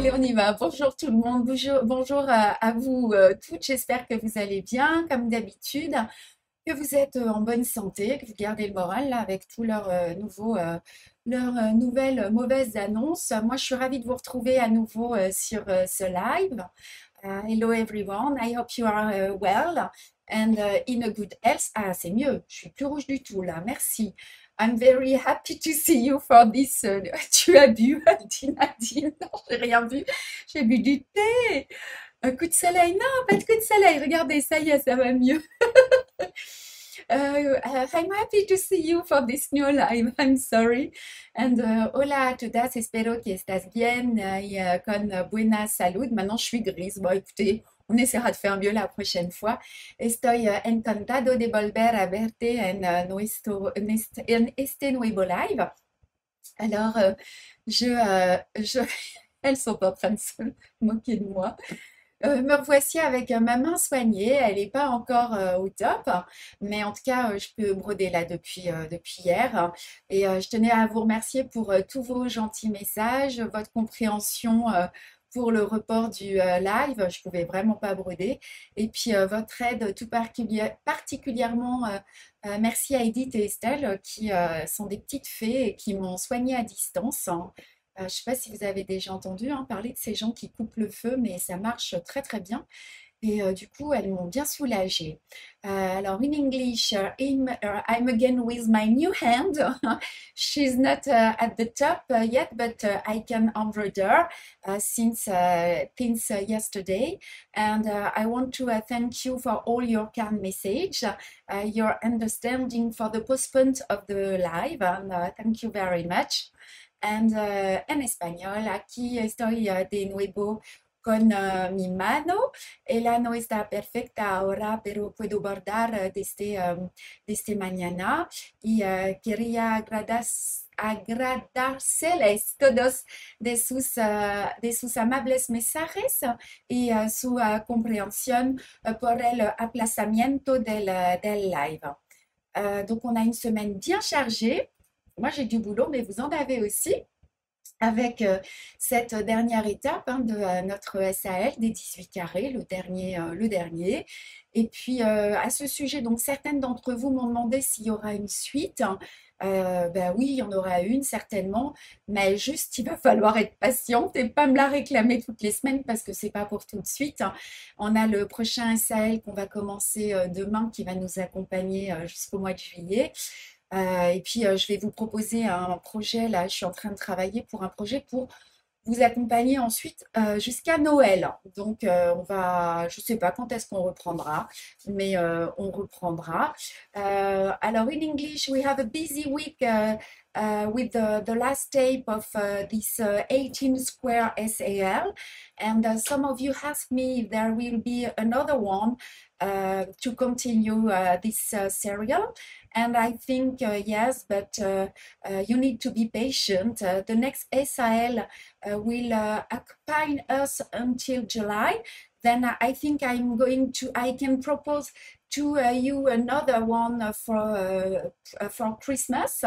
Allez, on y va. Bonjour tout le monde. Bonjour à vous toutes. J'espère que vous allez bien, comme d'habitude, que vous êtes en bonne santé, que vous gardez le moral là avec tous leurs nouvelles mauvaises annonces. Moi, je suis ravie de vous retrouver à nouveau sur ce live. Hello everyone. I hope you are well and in a good health. Ah, c'est mieux. Je suis plus rouge du tout là. Merci. I'm very happy to see you for this. Tu as bu, dit Nadine. Non, j'ai rien bu. J'ai bu du thé. Un coup de soleil. Non, pas de coup de soleil. Regardez, ça y est, ça va mieux. I'm happy to see you for this new live. I'm sorry. And hola a todas. Espero que estás bien y con buena salud. Maintenant, je suis grise. Bon, écoutez, on essaiera de faire mieux la prochaine fois. Estoy encantado de volver a verte en este nuevo live. Alors, elles sont en train de se moquer de moi. Me revoici avec ma main soignée. Elle n'est pas encore au top, mais en tout cas, je peux broder là depuis hier. Et je tenais à vous remercier pour tous vos gentils messages, votre compréhension pour le report du live. Je pouvais vraiment pas broder. Et puis votre aide particulièrement. Merci à Edith et Estelle qui sont des petites fées et qui m'ont soignée à distance. Je ne sais pas si vous avez déjà entendu parler de ces gens qui coupent le feu, mais ça marche très très bien. Et du coup, elles m'ont bien soulagée. Alors, in English, I'm again with my new hand. She's not at the top yet, but I can embroider since yesterday. And I want to thank you for all your kind message, your understanding for the postponement of the live. And thank you very much. And en español, aquí estoy de nuevo con mi mano. Ella no está perfecta ahora, pero puedo bordar desde mañana. Y quería agradecerles todos de sus amables mensajes y su compréhension por el aplazamiento del live. Donc, on a une semaine bien chargée. Moi, j'ai du boulot, mais vous en avez aussi avec cette dernière étape de notre SAL des 18 carrés, le dernier. Et puis, à ce sujet, donc certaines d'entre vous m'ont demandé s'il y aura une suite. Ben oui, il y en aura une certainement, mais juste il va falloir être patiente et pas me la réclamer toutes les semaines parce que c'est pas pour tout de suite. On a le prochain SAL qu'on va commencer demain qui va nous accompagner jusqu'au mois de juillet. Et puis, je vais vous proposer un projet. Là, je suis en train de travailler pour un projet pour vous accompagner ensuite jusqu'à Noël. Donc, je ne sais pas quand est-ce qu'on reprendra, mais on reprendra. Alors, in English, we have a busy week with the last tape of this 18 square SAL. And some of you asked me if there will be another one to continue this serial. And I think yes, but you need to be patient. The next SAL will occupy us until July. Then I think I can propose to you another one for Christmas.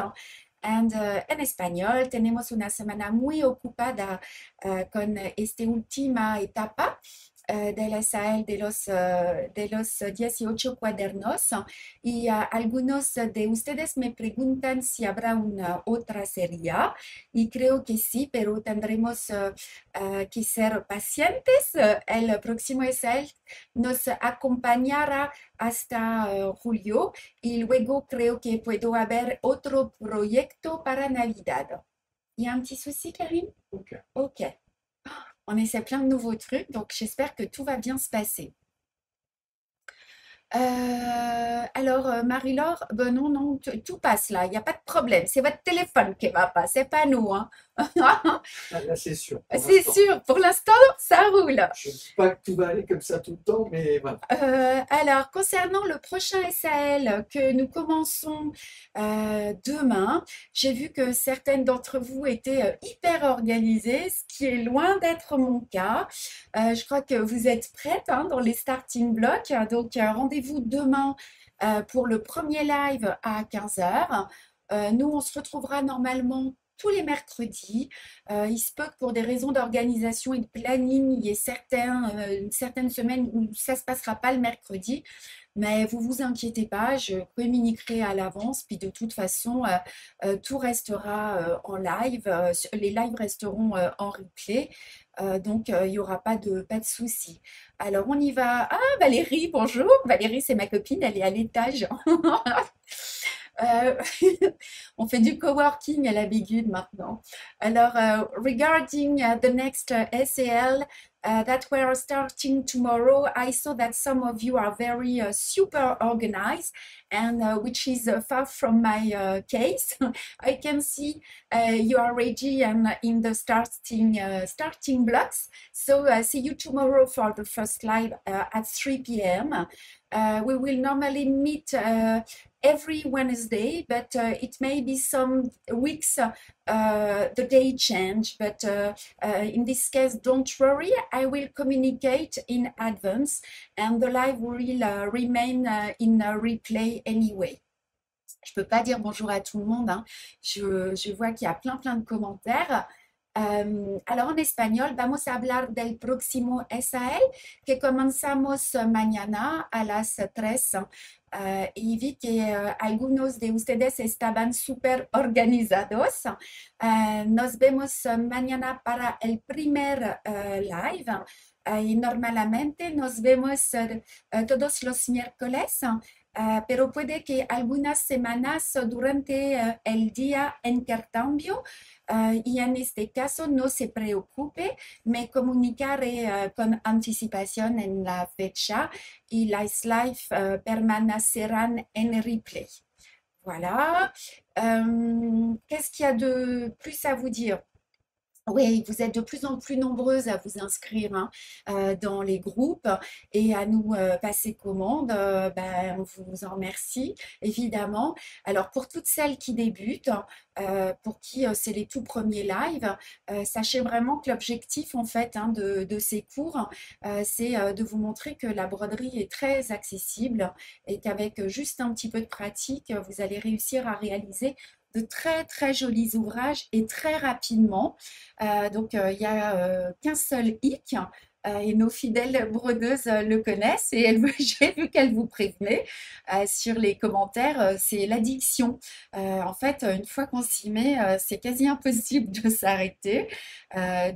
And en español, tenemos una semana muy ocupada con esta última etapa del SAL de los 18 cuadernos y algunos de ustedes me preguntan si habrá una otra serie y creo que sí, pero tendremos que ser pacientes. El próximo SAL nos acompañará hasta julio y luego creo que puedo haber otro proyecto para Navidad. Il y a un petit souci, Karine? Ok. On essaie plein de nouveaux trucs, donc j'espère que tout va bien se passer. Alors, Marie-Laure, ben non, tout passe là, il n'y a pas de problème. C'est votre téléphone qui va pas, c'est pas nous, hein. Ah, là, c'est sûr. C'est sûr, pour l'instant, ça roule. Je ne dis pas que tout va aller comme ça tout le temps, mais voilà. Alors, concernant le prochain SAL que nous commençons demain, j'ai vu que certaines d'entre vous étaient hyper organisées, ce qui est loin d'être mon cas. Je crois que vous êtes prêtes dans les starting blocks. Donc, rendez-vous demain pour le premier live à 15 h. Nous, on se retrouvera normalement tous les mercredis. Il se peut que pour des raisons d'organisation et de planning, il y ait certaines semaines où ça ne se passera pas le mercredi. Mais vous vous inquiétez pas, je communiquerai à l'avance. Puis de toute façon, tout restera en live. Les lives resteront en replay. Donc, il n'y aura pas de souci. Alors, on y va. Ah, Valérie, bonjour. Valérie, c'est ma copine, elle est à l'étage. Euh, on fait du coworking à la Bigude maintenant. Alors, regarding the next SAL that we are starting tomorrow, I saw that some of you are very super organized, and which is far from my case. I can see you are ready and in the starting blocks. So see you tomorrow for the first live at 3 p.m. We will normally meet every Wednesday, but it may be some weeks the day change. But in this case, don't worry, I will communicate in advance and the live will remain in a replay anyway. Je peux pas dire bonjour à tout le monde, hein. Je vois qu'il y a plein de commentaires. Alors en español, vamos a hablar del próximo SAL que comenzamos mañana a las 3. Y vi que algunos de ustedes estaban súper organizados. Nos vemos mañana para el primer live. Y normalmente nos vemos todos los miércoles. Pero puede que algunas semanas durante el día intercambio y en este caso no se preocupe, me comunicaré con anticipación en la fecha y las live permanecerán en replay. Voilà. Qu'est-ce qu'il y a de plus à vous dire? Oui, vous êtes de plus en plus nombreuses à vous inscrire hein, dans les groupes et à nous passer commande. Ben, on vous en remercie, évidemment. Alors, pour toutes celles qui débutent, pour qui c'est les tout premiers lives, sachez vraiment que l'objectif, en fait, hein, de ces cours, c'est de vous montrer que la broderie est très accessible et qu'avec juste un petit peu de pratique, vous allez réussir à réaliser de très jolis ouvrages et très rapidement. Donc, il n'y a qu'un seul hic. Et nos fidèles brodeuses le connaissent et j'ai vu qu'elle vous prévenait sur les commentaires, c'est l'addiction. En fait, une fois qu'on s'y met, c'est quasi impossible de s'arrêter.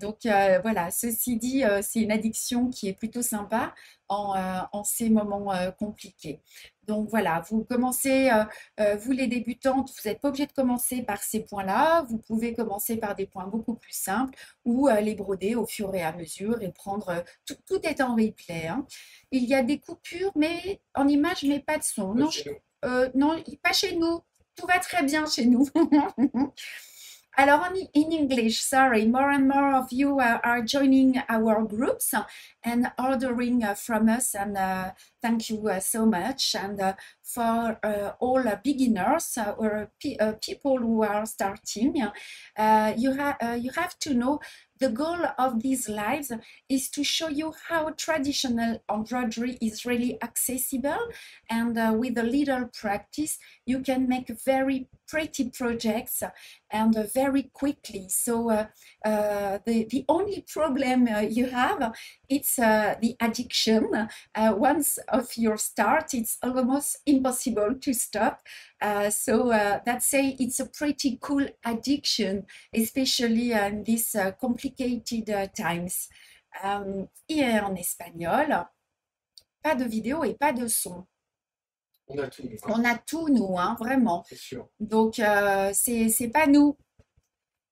Donc voilà, ceci dit, c'est une addiction qui est plutôt sympa en ces moments compliqués. Donc voilà, vous commencez, vous les débutantes, vous n'êtes pas obligé de commencer par ces points-là, vous pouvez commencer par des points beaucoup plus simples ou les broder au fur et à mesure et prendre, tout est en replay. Hein. Il y a des coupures mais en image mais pas de son. Non, non, pas chez nous, tout va très bien chez nous. Alors, in English, sorry, more and more of you are joining our groups and ordering from us, and thank you so much. And for all beginners or people who are starting, you have to know the goal of these lives is to show you how traditional embroidery is really accessible, and with a little practice, you can make very pretty projects and very quickly. So the only problem you have, it's the addiction. Once of your start, it's almost impossible to stop. So that's say it's a pretty cool addiction, especially in these complicated times. Et en espagnol, pas de vidéo et pas de son. On a tout. On a tout, nous, hein, vraiment. C'est sûr. Donc, c'est pas nous.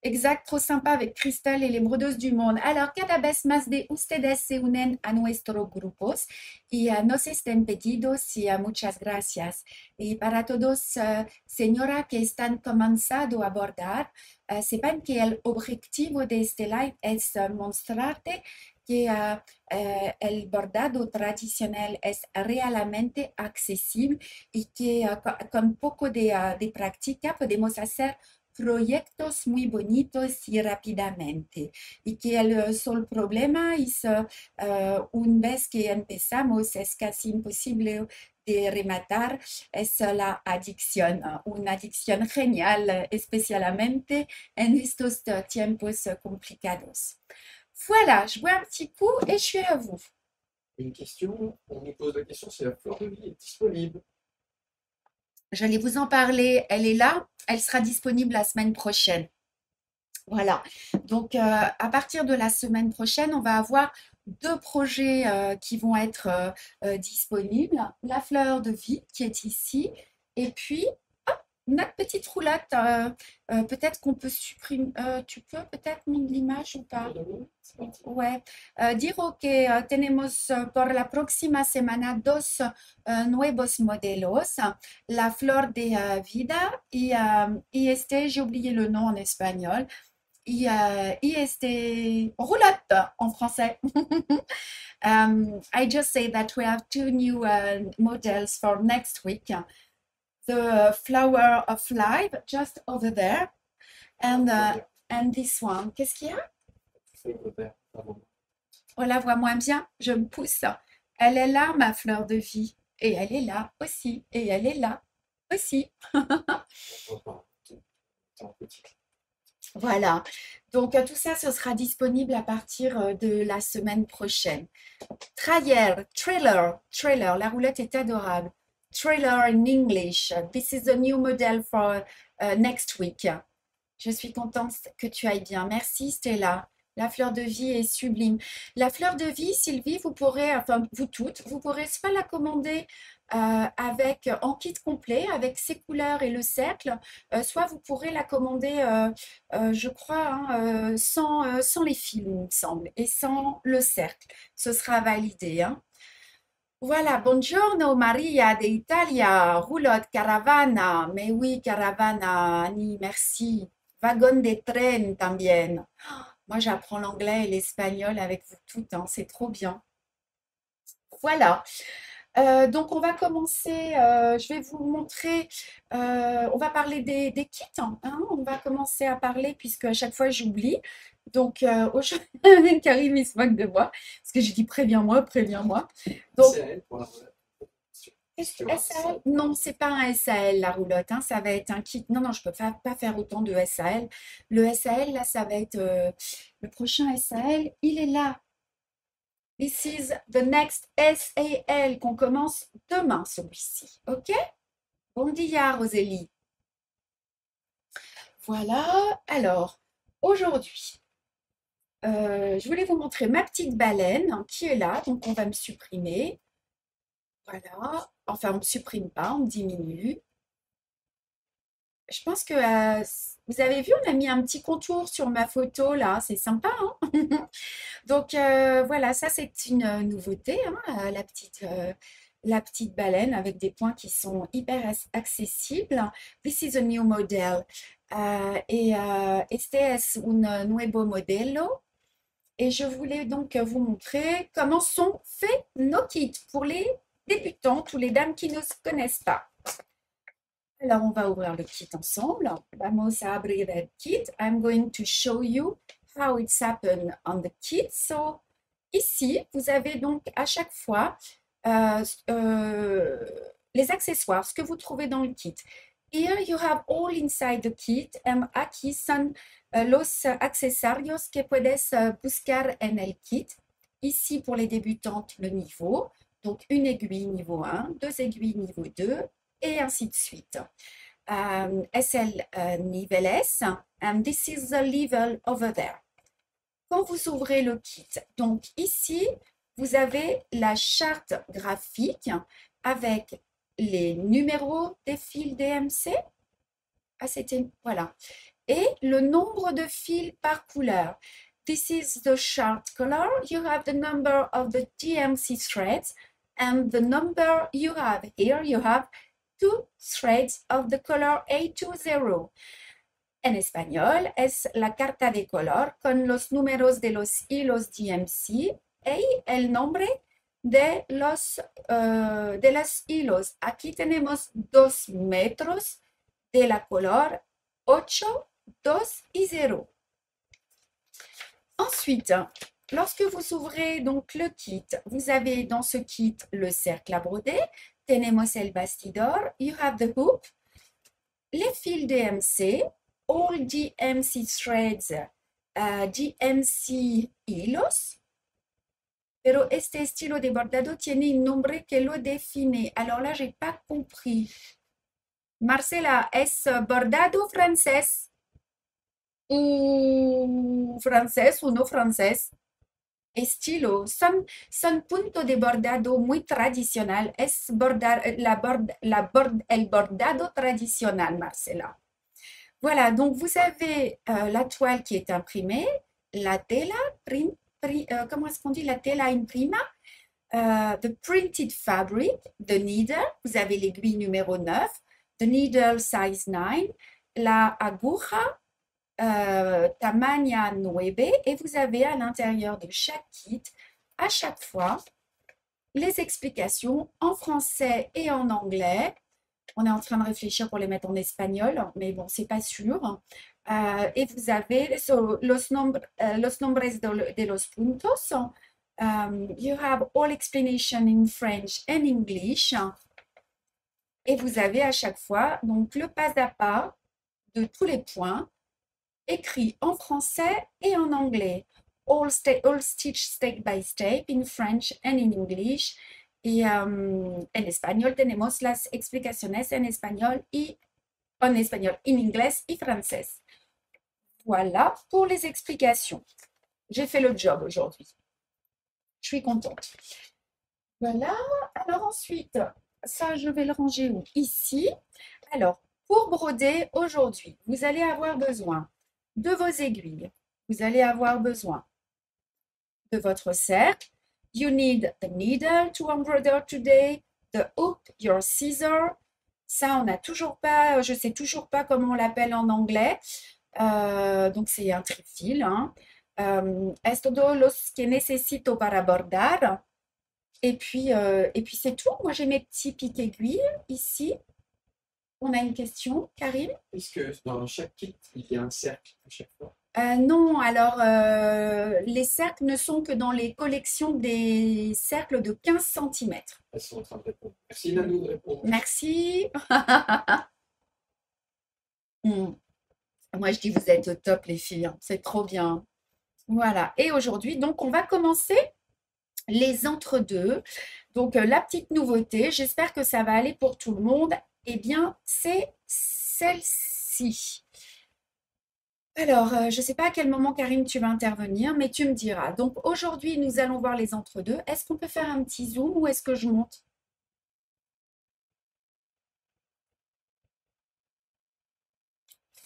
Exact, trop sympa avec Cristal et les brodeuses du monde. Alors, cada vez más de ustedes se unen a nuestros grupos y nos estén pedidos y muchas gracias. Y para todos, señora, que están comenzando a bordar, sepan que el objetivo de este live es mostrarte que el bordado tradicional es realmente accesible y que con poco de práctica podemos hacer proyectos muy bonitos y rápidamente. Y que el solo problema es una vez que empezamos es casi imposible de rematar es la adicción, una adicción genial, especialmente en estos tiempos complicados. Voilà, je bois un petit coup et je suis à vous. Une question, on nous pose la question si la fleur de vie est disponible. J'allais vous en parler, elle est là, elle sera disponible la semaine prochaine. Voilà, donc à partir de la semaine prochaine, on va avoir deux projets qui vont être disponibles. La fleur de vie qui est ici et puis notre petite roulotte. Peut-être qu'on peut supprimer. Tu peux peut-être mettre l'image ou pas? C'est parti. Ouais. Digo que tenemos por la próxima semana dos nuevos modelos, la flor de vida y este, j'ai oublié le nom en espagnol, y este, roulotte en français. I just say that we have two new models for next week. The flower of life just over there, and this one. Qu'est-ce qu'il y a? C'est le vert, pardon. On la voit moins bien, je me pousse. Elle est là, ma fleur de vie. Et elle est là aussi. Et elle est là aussi. On voit pas. C'est un petit. Voilà. Donc, tout ça, ce sera disponible à partir de la semaine prochaine. Trailer. La roulette est adorable. Trailer in English. This is the new model for next week. Je suis contente que tu ailles bien. Merci, Stella. La fleur de vie est sublime. La fleur de vie, Sylvie, vous pourrez, enfin vous toutes, vous pourrez soit la commander avec en kit complet, avec ses couleurs et le cercle, soit vous pourrez la commander, je crois, hein, sans les fils, il me semble, et sans le cercle. Ce sera validé, hein. Voilà, buongiorno Maria de Italia, roulotte caravana, mais oui, caravana, Annie, merci. Wagon de tren también. Moi, j'apprends l'anglais et l'espagnol avec vous toutes, hein, c'est trop bien. Voilà. Donc, on va commencer. Je vais vous montrer. On va parler des kits, hein, on va commencer à parler puisque à chaque fois j'oublie. Donc, aujourd'hui, Karim il se moque de moi parce que j'ai dit préviens-moi, préviens-moi. Donc, C'est elle pour la roulette. SAL? Non, c'est pas un SAL la roulotte, hein, ça va être un kit. Non, non, je peux pas faire autant de SAL. Le SAL, là, ça va être le prochain SAL. Il est là. This is the next SAL qu'on commence demain, celui-ci. OK? Bon dia, Rosélie. Voilà. Alors, aujourd'hui, je voulais vous montrer ma petite baleine hein, qui est là. Donc, on va me supprimer. Voilà. Enfin, on ne me supprime pas, on me diminue. Je pense que vous avez vu, on a mis un petit contour sur ma photo là, c'est sympa, hein. Donc voilà, ça c'est une nouveauté, hein, la petite baleine avec des points qui sont hyper accessibles. This is a new model. Este es un nuevo modelo. Et je voulais donc vous montrer comment sont faits nos kits pour les débutantes ou les dames qui ne se connaissent pas. Alors, on va ouvrir le kit ensemble. Vamos a abrir el kit. I'm going to show you how it's happened on the kit. So, ici, vous avez donc à chaque fois les accessoires, ce que vous trouvez dans le kit. Here you have all inside the kit. Aquí son los accesorios que puedes buscar en el kit. Ici, pour les débutantes, le niveau. Donc, une aiguille niveau 1, deux aiguilles niveau 2, et ainsi de suite. Es el niveles, and this is the level over there. Quand vous ouvrez le kit, donc ici, vous avez la charte graphique avec les numéros des fils DMC. Ah, c'était, voilà. Et le nombre de fils par couleur. This is the chart color. You have the number of the DMC threads and the number you have. Here you have 2 threads of the color A20. En español es la carta de color con los números de los hilos DMC y el nombre de los hilos. Aquí tenemos 2 metros de la color 8, 2 y 0. Ensuite, lorsque vous ouvrez donc le kit, vous avez dans ce kit le cercle à broder, tenemos el bastidor. You have the hoop. Les fils DMC, all DMC threads, DMC hilos. Pero este estilo de bordado tiene un nombre que lo define. Alors là, j'ai pas compris. Marcela, ¿es bordado francés? ¿O francés o no francés? Estilo, son punto de bordado muy tradicional. Es bordar, el bordado tradicional, Marcela. Voilà, donc vous avez la toile qui est imprimée, la tela, comment est-ce qu'on dit la tela imprima, the printed fabric, the needle, vous avez l'aiguille numéro 9, the needle size 9, la aguja, tamaña 9, et vous avez à l'intérieur de chaque kit, à chaque fois, les explications en français et en anglais. On est en train de réfléchir pour les mettre en espagnol, mais bon, c'est pas sûr. Et vous avez los nombres de los puntos. You have all explanation in French and English. Et vous avez à chaque fois donc le pas à pas de tous les points écrits en français et en anglais. All stitch step by step in French and in English. Y en español tenemos las explicaciones en español, en inglés y francés. Voilà pour les explications. J'ai fait le job aujourd'hui. Je suis contente. Voilà. Alors ensuite, ça, je vais le ranger où? Ici. Alors, pour broder aujourd'hui, vous allez avoir besoin de vos aiguilles. Vous allez avoir besoin de votre cercle. You need the needle to embroider today, the hook, your scissor. Ça, on n'a toujours pas, je ne sais toujours pas comment on l'appelle en anglais. Donc, c'est un trifil. Hein. Es todo lo que necesito para bordar. Et puis c'est tout. Moi, j'ai mes petits pics-aiguilles ici. On a une question, Karim? Est-ce que dans chaque kit, il y a un cercle à chaque fois? Non, alors les cercles ne sont que dans les collections des cercles de 15 cm. Elles sont en train de répondre. Merci Nanou de répondre. Merci. Moi, je dis vous êtes au top, les filles. Hein. C'est trop bien. Voilà. Et aujourd'hui, donc, on va commencer les entre-deux. Donc, la petite nouveauté, j'espère que ça va aller pour tout le monde. Eh bien, c'est celle-ci. Alors, je ne sais pas à quel moment, Karim, tu vas intervenir, mais tu me diras. Donc, aujourd'hui, nous allons voir les entre-deux. Est-ce qu'on peut faire un petit zoom ou est-ce que je monte?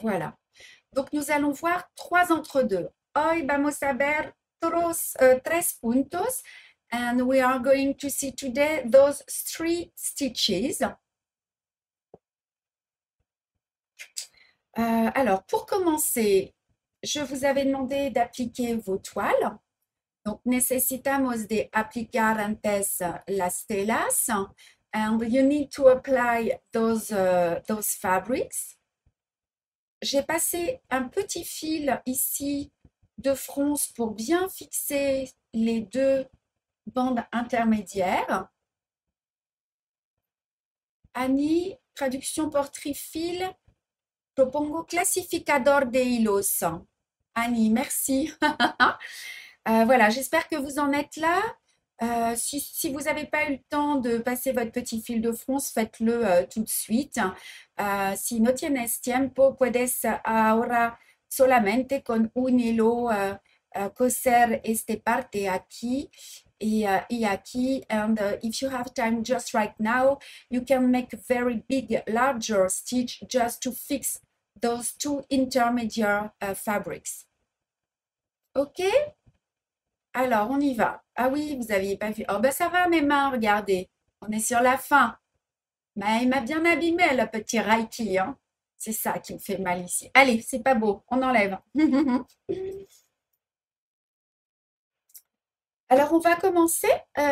Voilà. Donc, nous allons voir 3 entre-deux. Hoy vamos a ver tres puntos. And we are going to see today those 3 stitches. Alors, pour commencer, je vous avais demandé d'appliquer vos toiles. Donc, necesitamos de aplicar antes las telas. And you need to apply those fabrics. J'ai passé un petit fil ici de fronce pour bien fixer les 2 bandes intermédiaires. Annie, traduction por trifil. Propongo clasificador de hilos. Annie, merci. Voilà, j'espère que vous en êtes là. Si vous n'avez pas eu le temps de passer votre petit fil de fronce, faites-le tout de suite. Si no tienes tiempo, puedes ahora solamente con un hilo coser esta parte aquí y aquí. And if you have time just right now, you can make a very big, larger stitch just to fix those 2 intermediate fabrics. OK? Alors, on y va. Ah oui, vous n'aviez pas vu. Oh, ben ça va mes mains, regardez. On est sur la fin. Mais il m'a bien abîmé, le petit Reiki. Hein. C'est ça qui me fait mal ici. Allez, c'est pas beau. On enlève. Alors, on va commencer,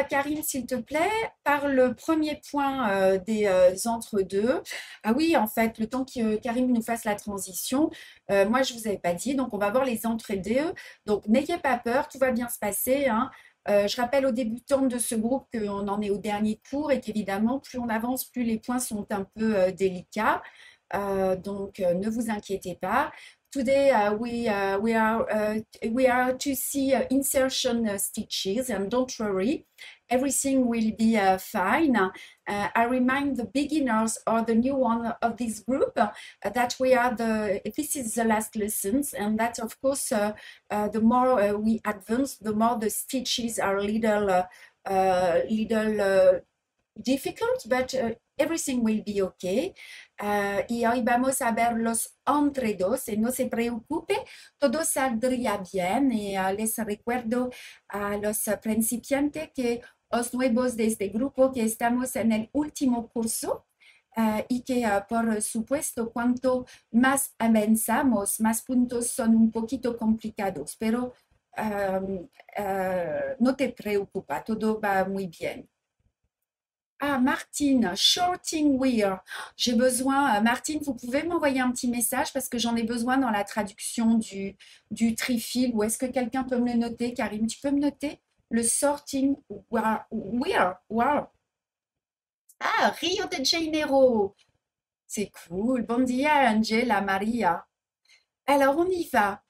Karine, s'il te plaît, par le premier point des entre-deux. Ah oui, en fait, le temps que Karine nous fasse la transition, moi, je ne vous avais pas dit, donc on va voir les entre-deux. Donc, n'ayez pas peur, tout va bien se passer. Hein. Je rappelle aux débutants de ce groupe qu'on en est au dernier cours et qu'évidemment, plus on avance, plus les points sont un peu délicats. Donc, ne vous inquiétez pas. Today, we are to see insertion stitches, and don't worry, everything will be fine. I remind the beginners or the new one of this group that this is the last lessons, and that of course, the more we advance, the more the stitches are little difficult, but everything will be okay. Y hoy vamos a ver los enredos y no se preocupe, todo saldría bien. Y les recuerdo a los principiantes que los nuevos de este grupo que estamos en el último curso. Y que por supuesto cuanto más avanzamos, más puntos son un poquito complicados, pero no te preocupes, todo va muy bien. Ah, Martine, shorting wear. J'ai besoin, Martine, vous pouvez m'envoyer un petit message parce que j'en ai besoin dans la traduction du trifil. Ou est-ce que quelqu'un peut me le noter? Karim, tu peux me noter? Le sorting wear. Ah, Rio de Janeiro. C'est cool. Bon dia, Angela, Maria. Alors, on y va.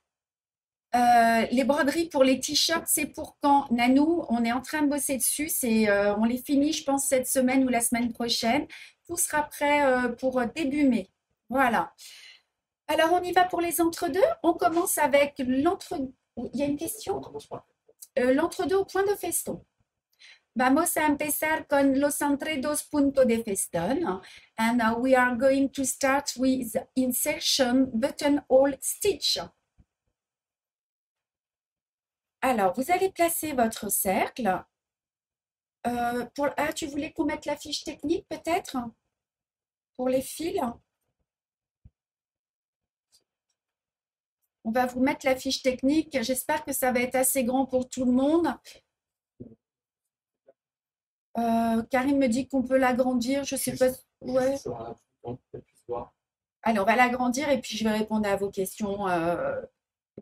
Les broderies pour les t-shirts, c'est pour quand? Nanou, on est en train de bosser dessus. On les finit, je pense, cette semaine ou la semaine prochaine. Tout sera prêt pour début mai. Voilà. Alors, on y va pour les entre-deux. On commence avec l'entre... Il y a une question? L'entre-deux au point de feston. Vamos a empezar con los entredos punto de feston. And we are going to start with insertion buttonhole stitch. Alors, vous allez placer votre cercle. Tu voulais qu'on mette la fiche technique peut-être pour les fils? On va vous mettre la fiche technique. J'espère que ça va être assez grand pour tout le monde. Karim me dit qu'on peut l'agrandir. Je ne sais pas. Ouais. Allez, on va l'agrandir et puis je vais répondre à vos questions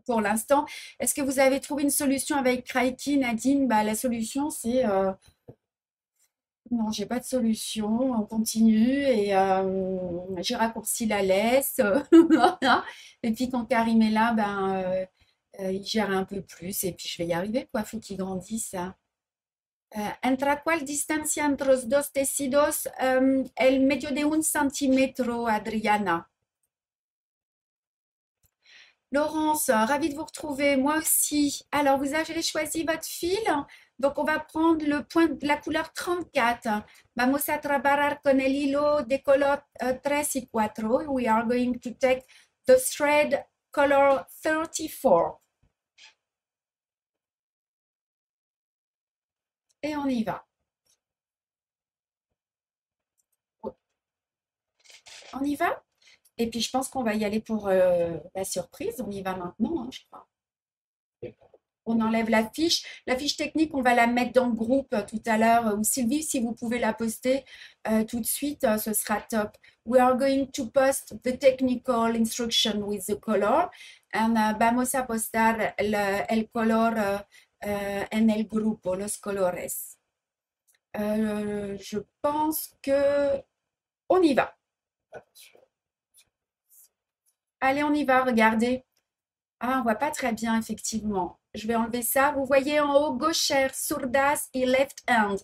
pour l'instant. Est-ce que vous avez trouvé une solution avec Kraiki, Nadine? La solution, c'est non, j'ai pas de solution. On continue et j'ai raccourci la laisse. Et puis quand Karim est là, il gère un peu plus et puis je vais y arriver, quoi. Faut qu'il grandisse. ¿Entre cuál distancia entre los dos tecidos? El medio de 1 centímetro, Adriana. Laurence, ravie de vous retrouver, moi aussi. Alors, vous avez choisi votre fil. Donc, on va prendre le point de la couleur 34. Vamos a trabajar con el hilo de color 3 y 4. We are going to take the thread color 34. Et on y va. On y va? Et puis, je pense qu'on va y aller pour la surprise. On y va maintenant, hein, je crois. On enlève la fiche. La fiche technique, on va la mettre dans le groupe tout à l'heure. Ou Sylvie, si vous pouvez la poster tout de suite, ce sera top. We are going to post the technical instruction with the color. And vamos a postar el color en el grupo, los colores. Je pense que on y va. Allez, on y va, regardez. Ah, on voit pas très bien, effectivement. Je vais enlever ça. Vous voyez en haut, gauchère, sourdas et left hand.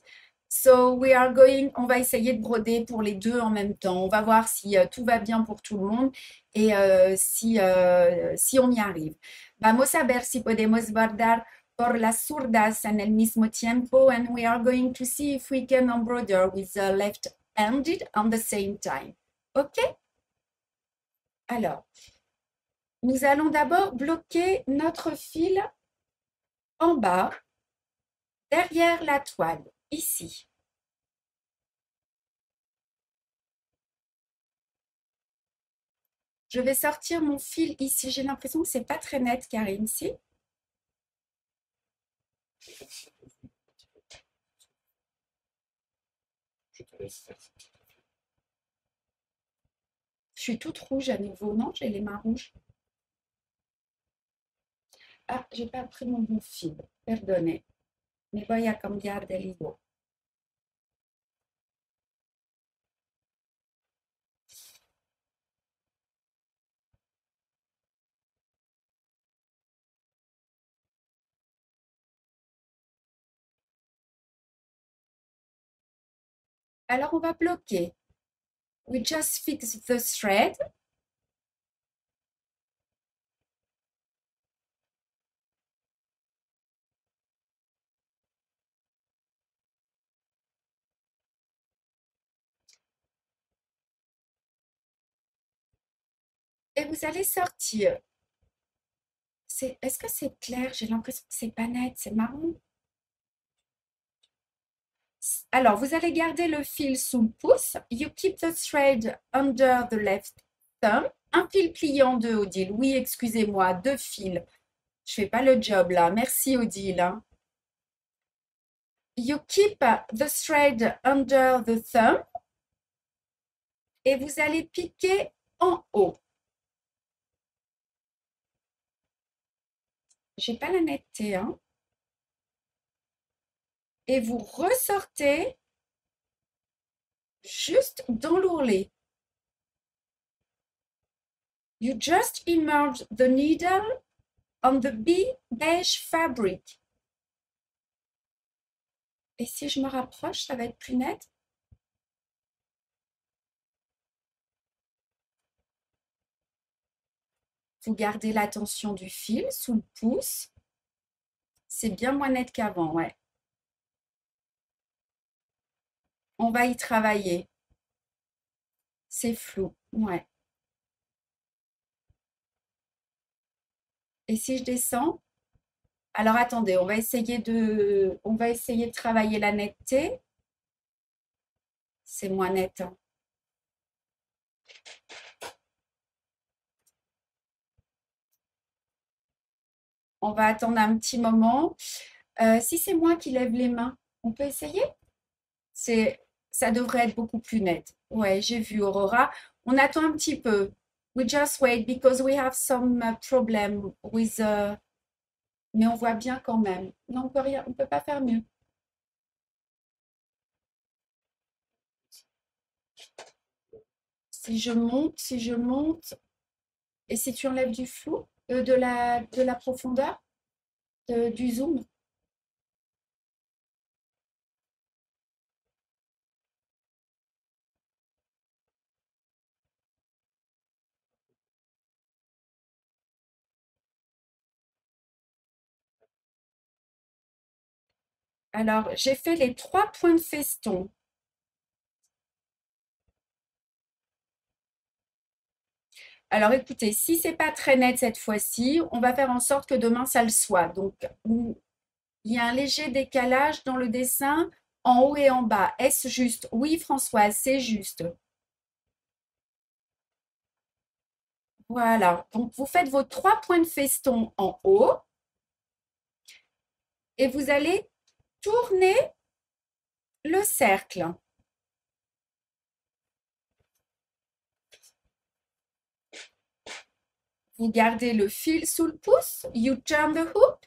So, on va essayer de broder pour les deux en même temps. On va voir si tout va bien pour tout le monde et si on y arrive. Vamos a ver si podemos bordar por las zurdas en el mismo tiempo, and we are going to see if we can embroider with the left-handed on the same time. OK? Alors, nous allons d'abord bloquer notre fil en bas, derrière la toile, ici. Je vais sortir mon fil ici. J'ai l'impression que c'est pas très net, Karine, ici. Je te laisse faire ça. Je suis toute rouge à nouveau. Non, j'ai les mains rouges. Ah, j'ai pas pris mon bon fil. Pardonnez. Me voy a cambiar del hilo. Alors, on va bloquer. We just fix the thread. Et vous allez sortir. Est-ce que c'est clair? J'ai l'impression que c'est pas net, c'est marron. Alors, vous allez garder le fil sous le pouce. You keep the thread under the left thumb. Un fil plié en deux, Odile. Oui, excusez-moi, deux fils. Je fais pas le job là. Merci, Odile, hein. You keep the thread under the thumb. Et vous allez piquer en haut. J'ai pas la netteté, hein. Et vous ressortez juste dans l'ourlet. You just immerse the needle on the beige fabric. Et si je me rapproche, ça va être plus net. Vous gardez la tension du fil sous le pouce. C'est bien moins net qu'avant, ouais. On va y travailler. C'est flou, ouais. Et si je descends? Alors attendez, on va essayer de travailler la netteté. C'est moins net, hein. On va attendre un petit moment. Si c'est moi qui lève les mains, on peut essayer? Ça devrait être beaucoup plus net. Ouais, j'ai vu Aurora. On attend un petit peu. We just wait because we have some problem with. Mais on voit bien quand même. Non, on peut rien, on peut pas faire mieux. Si je monte, et si tu enlèves du flou, de la profondeur, du zoom. Alors, j'ai fait les 3 points de feston. Alors, écoutez, si c'est pas très net cette fois-ci, on va faire en sorte que demain ça le soit. Donc, il y a un léger décalage dans le dessin en haut et en bas. Est-ce juste? Oui, Françoise, c'est juste. Voilà. Donc, vous faites vos 3 points de feston en haut et vous allez tourner le cercle. Vous gardez le fil sous le pouce. You turn the hoop.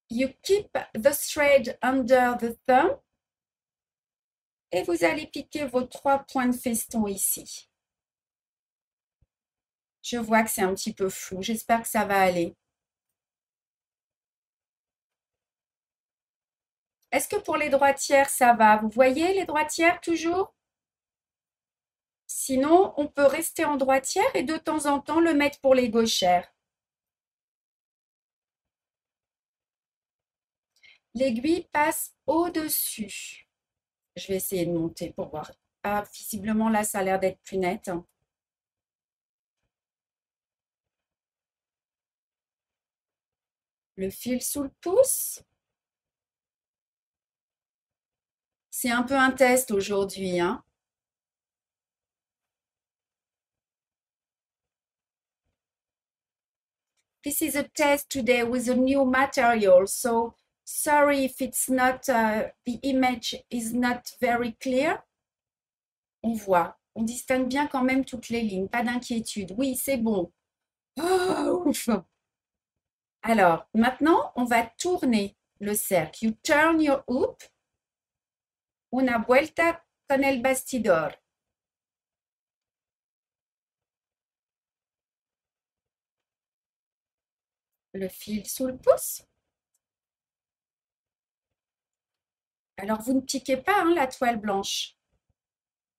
You keep the thread under the thumb. Et vous allez piquer vos 3 points de feston ici. Je vois que c'est un petit peu flou. J'espère que ça va aller. Est-ce que pour les droitières, ça va? Vous voyez les droitières toujours? Sinon, on peut rester en droitière et de temps en temps le mettre pour les gauchères. L'aiguille passe au-dessus. Je vais essayer de monter pour voir. Ah, visiblement, là, ça a l'air d'être plus net. Le fil sous le pouce. C'est un peu un test aujourd'hui, hein. This is a test today with a new material, so sorry if it's not, the image is not very clear. On voit, on distingue bien quand même toutes les lignes, pas d'inquiétude. Oui, c'est bon. Oh, ouf. Alors, maintenant, on va tourner le cercle. You turn your hoop una vuelta con el bastidor. Le fil sous le pouce. Alors, vous ne piquez pas hein, la toile blanche.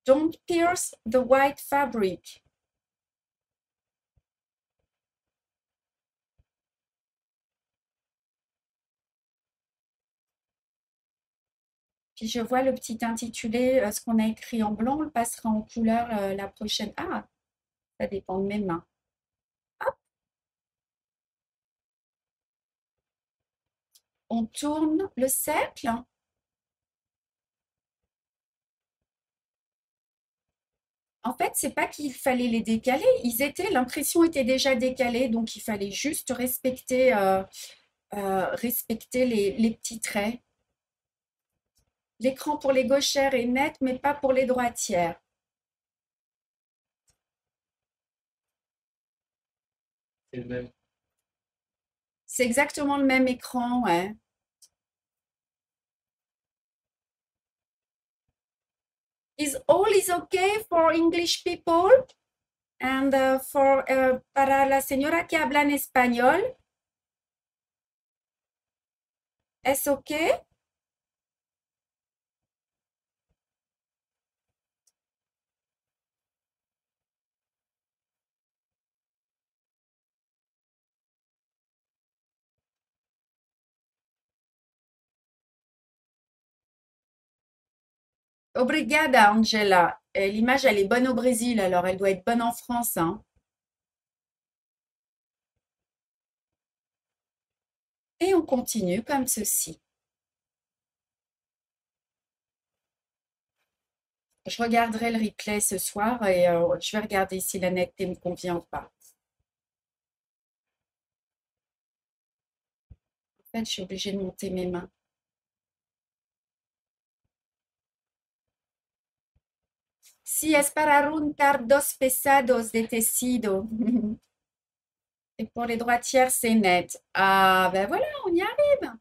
Don't pierce the white fabric. Puis je vois le petit intitulé, ce qu'on a écrit en blanc, on le passera en couleur la prochaine. Ah, ça dépend de mes mains. On tourne le cercle. En fait, c'est pas qu'il fallait les décaler, l'impression était déjà décalée, donc il fallait juste respecter les petits traits. L'écran pour les gauchères est net, mais pas pour les droitières. C'est le même. C'est exactement le même écran, ouais. Is all is okay for English people and para la señora que habla en español, ¿es okay? Obrigada, Angela. L'image, elle est bonne au Brésil, alors elle doit être bonne en France, hein. Et on continue comme ceci. Je regarderai le replay ce soir et je vais regarder si la netteté me convient ou pas. En fait, je suis obligée de monter mes mains. Si es para juntar dos pesados de tecido. Et pour les droitières, c'est net. Ah, ben voilà, on y arrive.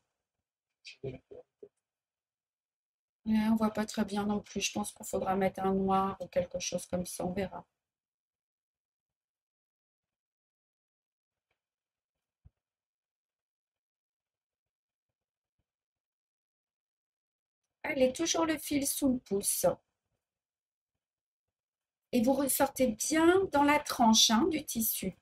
Ouais, on voit pas très bien non plus. Je pense qu'il faudra mettre un noir ou quelque chose comme ça. On verra. Allez, toujours le fil sous le pouce. Et vous ressortez bien dans la tranche hein, du tissu.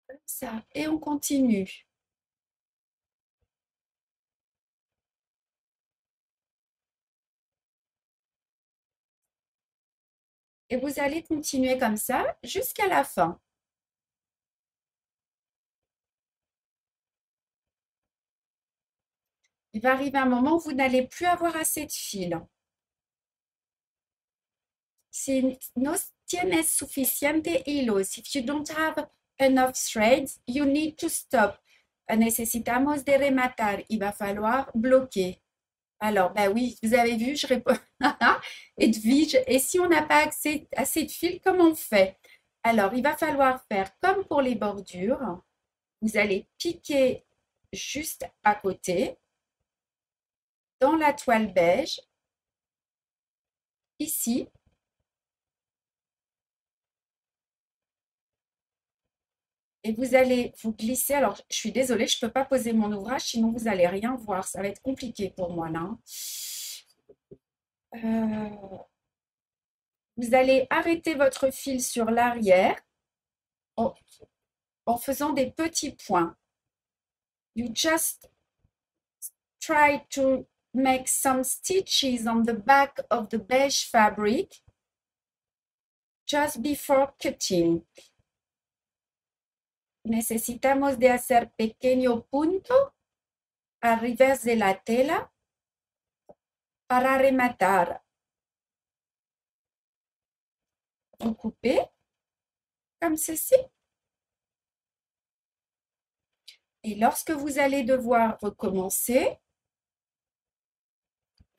Comme ça. Et on continue. Et vous allez continuer comme ça jusqu'à la fin. Il va arriver un moment où vous n'allez plus avoir assez de fil. Si no tienes suficiente hilos, if you don't have enough threads, you need to stop. Necesitamos de rematar. Il va falloir bloquer. Alors, ben oui, vous avez vu, je réponds. Edwige, et si on n'a pas assez de fil, comment on fait? Alors, il va falloir faire comme pour les bordures. Vous allez piquer juste à côté, dans la toile beige, ici. Et vous allez vous glisser. Alors, je suis désolée, je ne peux pas poser mon ouvrage, sinon vous n'allez rien voir. Ça va être compliqué pour moi là. Vous allez arrêter votre fil sur l'arrière en, en faisant des petits points. You just try to make some stitches on the back of the beige fabric just before cutting. Necesitamos de hacer pequeño punto al revés de la tela para rematar. Vous coupez comme ceci. Et lorsque vous allez devoir recommencer,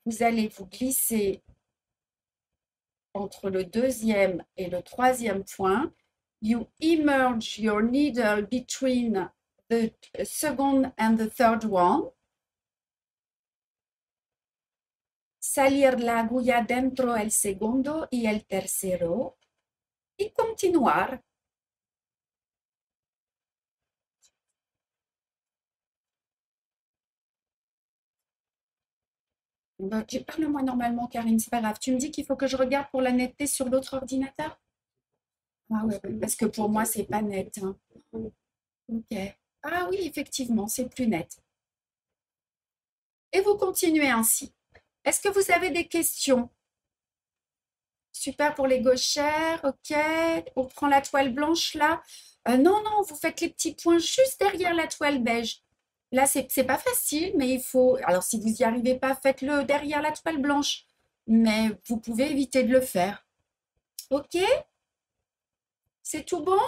vous allez vous glisser entre le deuxième et le troisième point. You immerse your needle between the second and the third one. Salir la agulla dentro el segundo y el tercero. Y continuar. Parle-moi normalement, Karine, c'est pas grave. Tu me dis qu'il faut que je regarde pour la netteté sur l'autre ordinateur? Ah ouais, parce que pour moi, c'est pas net, hein. Ok. Ah oui, effectivement, c'est plus net. Et vous continuez ainsi. Est-ce que vous avez des questions? Super pour les gauchères, ok. On prend la toile blanche là. Non, non, vous faites les petits points juste derrière la toile beige. Là, c'est pas facile, mais il faut. Alors, si vous n'y arrivez pas, faites-le derrière la toile blanche. Mais vous pouvez éviter de le faire. Ok? C'est tout bon?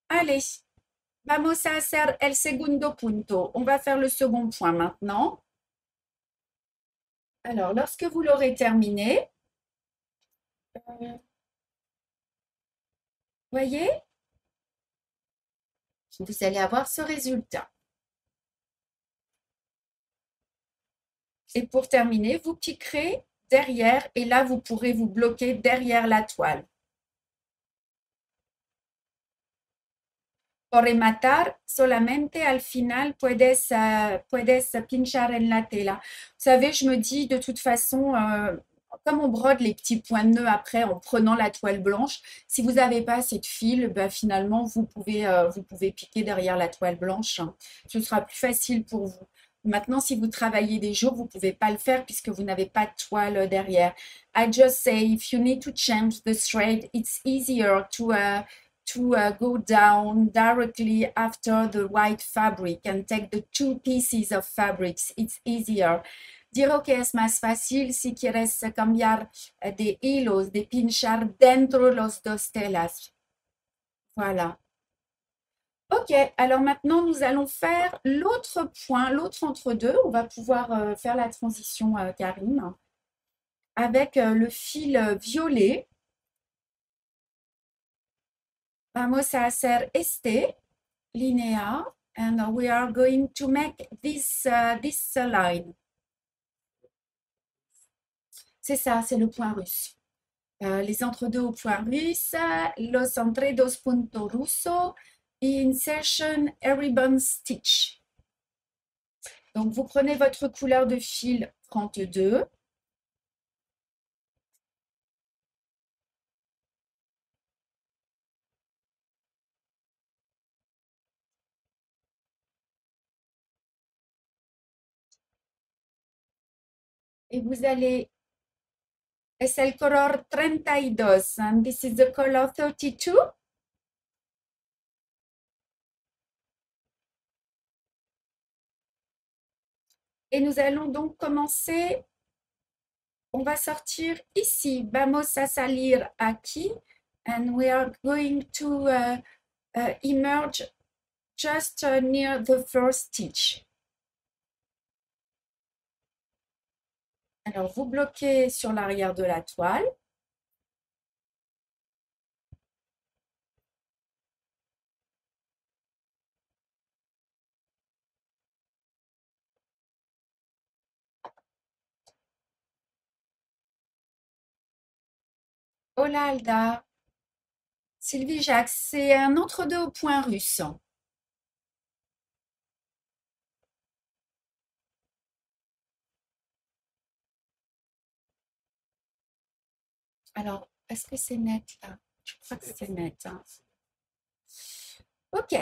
Allez, vamos a hacer el segundo punto. On va faire le second point maintenant. Alors, lorsque vous l'aurez terminé, voyez, vous allez avoir ce résultat. Et pour terminer, vous cliquerez derrière et là, vous pourrez vous bloquer derrière la toile. Pour rematar, solamente al final puedes pinchar en la tela. Vous savez, je me dis de toute façon, comme on brode les petits points de nœud après en prenant la toile blanche, si vous n'avez pas assez de fil, ben, finalement, vous pouvez piquer derrière la toile blanche. Ce sera plus facile pour vous. Maintenant, si vous travaillez des jours, vous ne pouvez pas le faire puisque vous n'avez pas de toile derrière. I just say, if you need to change the thread, it's easier to go down directly after the white fabric and take the two pieces of fabrics. It's easier. Diré que es más fácil si quieres cambiar de hilos, de pinchar dentro los dos telas. Voilà. Ok, alors maintenant nous allons faire l'autre point, l'autre entre-deux. On va pouvoir faire la transition, Karine, avec le fil violet. Vamos a hacer este línea and we are going to make this line. C'est ça, c'est le point russe. Les entre-deux au point russe, los entre-dos punto russo, insertion ribbon stitch. Donc, vous prenez votre couleur de fil 32. Et vous allez, es el color 32, and this is the color 32. Et nous allons donc commencer, on va sortir ici, vamos a salir aquí, and we are going to emerge just near the first stitch. Alors, vous bloquez sur l'arrière de la toile. Hola Alda. Sylvie Jacques, c'est un entre-deux au point russe. Alors, est-ce que c'est net là? Je crois que c'est net, hein. Ok.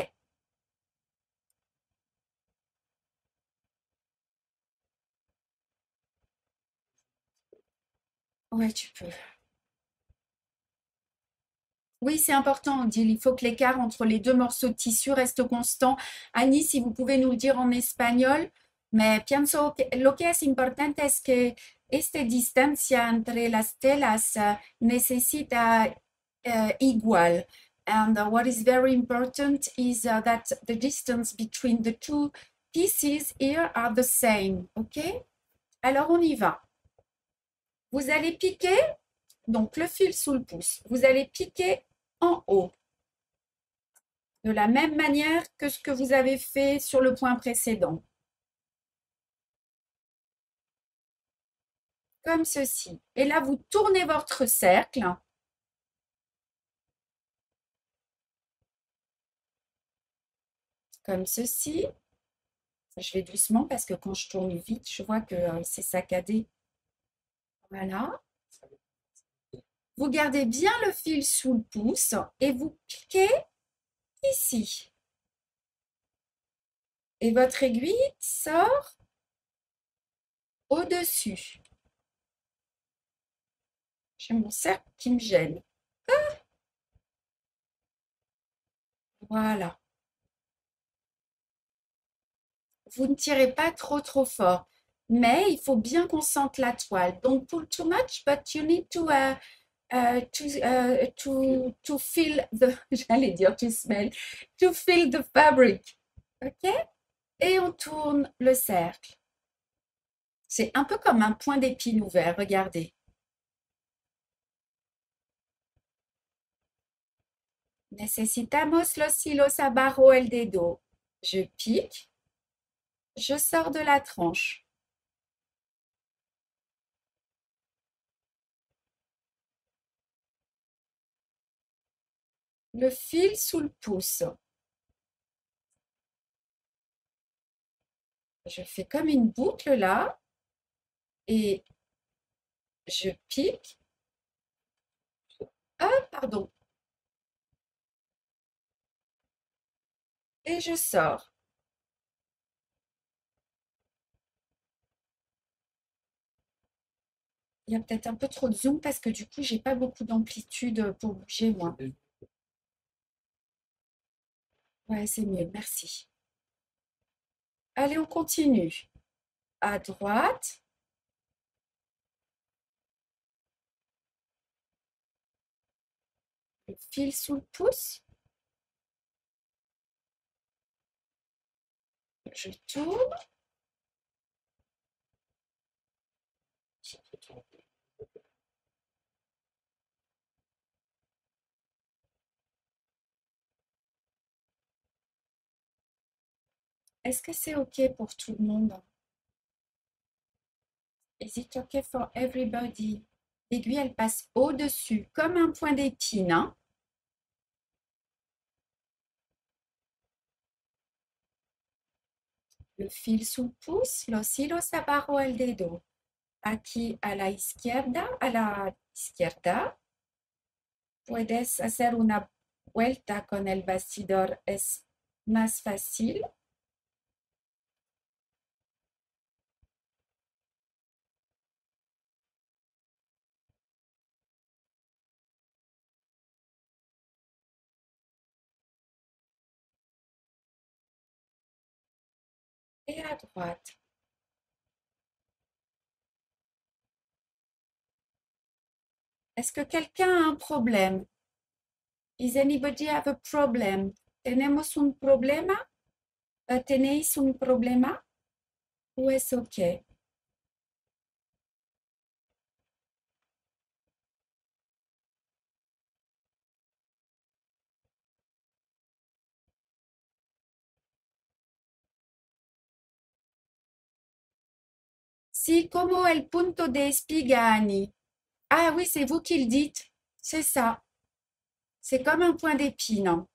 Ouais, tu peux. Oui, c'est important, Odile. Il faut que l'écart entre les deux morceaux de tissu reste constant. Annie, si vous pouvez nous le dire en espagnol. Mais pienso que lo que es importante es que esta distancia entre las telas necesita igual. And what is very important is that the distance between the two pieces here are the same. Okay? Alors, on y va. Vous allez piquer, donc le fil sous le pouce, vous allez piquer en haut. De la même manière que ce que vous avez fait sur le point précédent. Comme ceci. Et là, vous tournez votre cercle. Comme ceci. Je vais doucement parce que quand je tourne vite, je vois que c'est saccadé. Voilà. Vous gardez bien le fil sous le pouce et vous piquez ici. Et votre aiguille sort au-dessus. J'ai mon cercle qui me gêne. Voilà. Vous ne tirez pas trop fort. Mais il faut bien qu'on sente la toile. Don't pull too much, but you need to feel the, j'allais dire to smell, to feel the fabric. OK? Et on tourne le cercle. C'est un peu comme un point d'épine ouvert, regardez. Necesitamos los hilos abajo el dedo. Je pique, je sors de la tranche. Le fil sous le pouce. Je fais comme une boucle là et je pique. Ah, pardon. Et je sors. Il y a peut-être un peu trop de zoom parce que du coup, j'ai pas beaucoup d'amplitude pour bouger moi. Ouais, c'est mieux, merci. Allez, on continue. À droite. Le fil sous le pouce. Je tourne. Est-ce que c'est OK pour tout le monde? Is it OK for everybody? L'aiguille, elle passe au-dessus, comme un point d'épine. Hein? Le fil sous le pouce, los hilos abajo el dedo. Aquí a la izquierda. Puedes hacer una vuelta con el bastidor, es más fácil. Et à droite. Est-ce que quelqu'un a un problème? Is anybody have a problem? ¿Tenemos un problema? ¿Tenéis un problema? ¿O es OK? Si, como el punto de espiga, Annie. Ah oui, c'est vous qui le dites. C'est ça. C'est comme un point d'épine.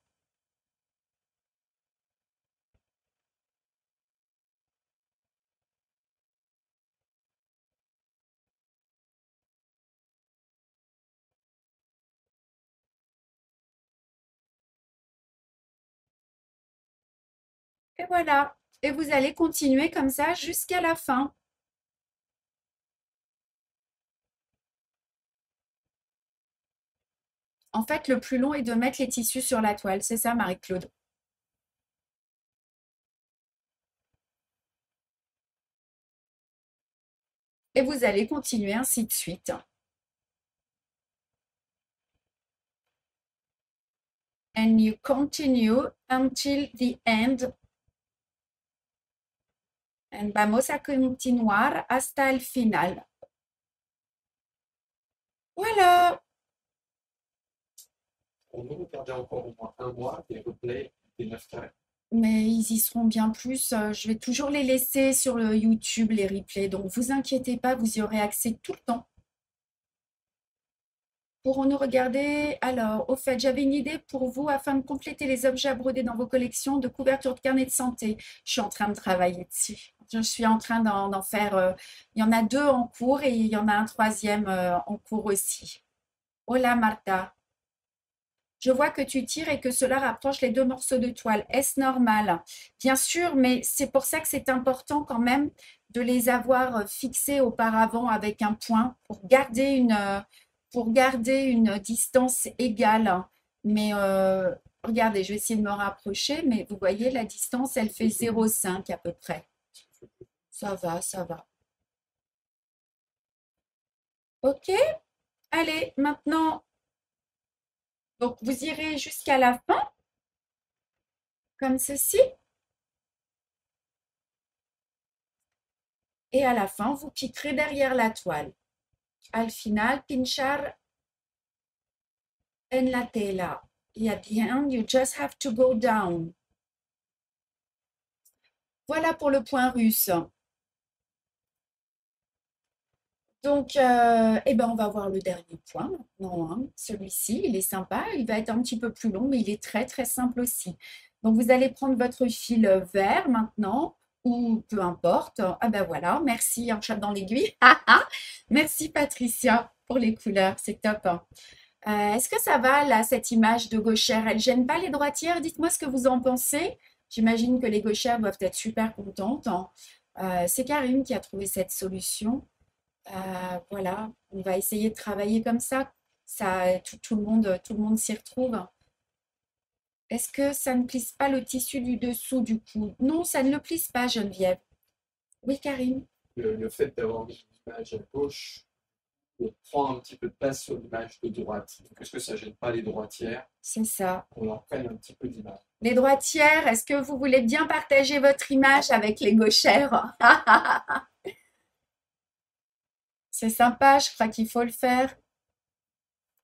Et voilà. Et vous allez continuer comme ça jusqu'à la fin. En fait, le plus long est de mettre les tissus sur la toile. C'est ça, Marie-Claude. Et vous allez continuer ainsi de suite. And you continue until the end And vamos a continuar hasta el final. Voilà. On nous regardait encore au moins un mois des replays des 9 carrés. Mais ils y seront bien plus. Je vais toujours les laisser sur le YouTube, les replays. Donc, vous inquiétez pas, vous y aurez accès tout le temps. Pourrons-nous regarder? Alors, au fait, j'avais une idée pour vous afin de compléter les objets à broder dans vos collections de couverture de carnet de santé. Je suis en train de travailler dessus. Je suis en train d'en faire. Il y en a deux en cours et il y en a un troisième en cours aussi. Hola Martha. Je vois que tu tires et que cela rapproche les deux morceaux de toile. Est-ce normal? Bien sûr, mais c'est pour ça que c'est important quand même de les avoir fixés auparavant avec un point pour garder une distance égale. Mais regardez, je vais essayer de me rapprocher, mais vous voyez, la distance, elle fait 0,5 à peu près. Ça va, ça va. Ok, allez, maintenant, donc vous irez jusqu'à la fin, comme ceci. Et à la fin, vous piquerez derrière la toile. Al final, pinchar en la tela. Et at the end, you just have to go down. Voilà pour le point russe. Donc, eh ben, on va voir le dernier point maintenant, hein. Celui-ci, il est sympa. Il va être un petit peu plus long, mais il est très, très simple aussi. Donc, vous allez prendre votre fil vert maintenant, ou peu importe. Ah ben voilà, merci, un chat dans l'aiguille. Merci Patricia pour les couleurs, c'est top. Est-ce que ça va là, cette image de gauchère? Elle gêne pas les droitières? Dites-moi ce que vous en pensez. J'imagine que les gauchères doivent être super contentes, hein. C'est Karine qui a trouvé cette solution. Voilà, on va essayer de travailler comme ça. Tout le monde s'y retrouve. Est-ce que ça ne plisse pas le tissu du dessous du cou? Non, ça ne le plisse pas, Geneviève. Oui, Karine. Le fait d'avoir mis l'image à gauche, on prend un petit peu de place sur l'image de droite. Donc, est-ce que ça ne gêne pas les droitières? C'est ça. On leur prenne un petit peu d'image. Les droitières, est-ce que vous voulez bien partager votre image avec les gauchères? C'est sympa, je crois qu'il faut le faire.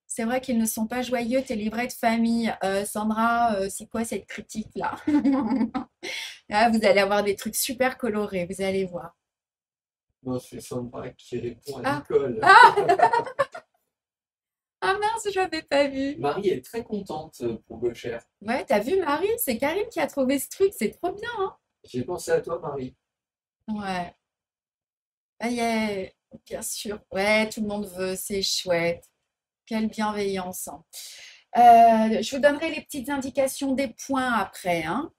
C'est vrai qu'ils ne sont pas joyeux, tes livrets de famille. Sandra, c'est quoi cette critique-là? Ah, vous allez avoir des trucs super colorés, vous allez voir. Non, c'est Sandra qui répond à Ah, Nicole. ah, ah mince, je n'avais pas vu. Marie est très contente pour Gauchère. Ouais, t'as vu Marie? C'est Karine qui a trouvé ce truc, c'est trop bien, hein? J'ai pensé à toi, Marie. Ouais. Ah, yeah, bien sûr. Ouais, tout le monde veut, c'est chouette. Quelle bienveillance, hein. Je vous donnerai les petites indications des points après, hein.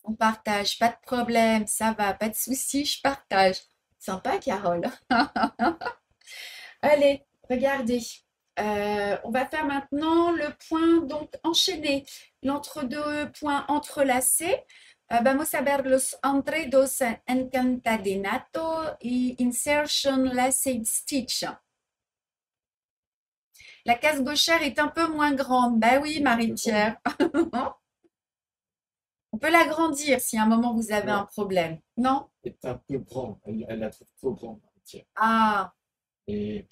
On partage, pas de problème, ça va, pas de souci, je partage. Sympa, Carole. Allez, regardez. On va faire maintenant le point donc enchaîné, l'entre-deux points entrelacés. Vamos a ver los enredos encadenados y insertion laced stitch. La case gauchère est un peu moins grande. Ben oui, Marie-Pierre. On peut l'agrandir si à un moment vous avez un Non, problème. Non? elle est un peu grande. Elle la trouve trop grande, Marie. Ah, Et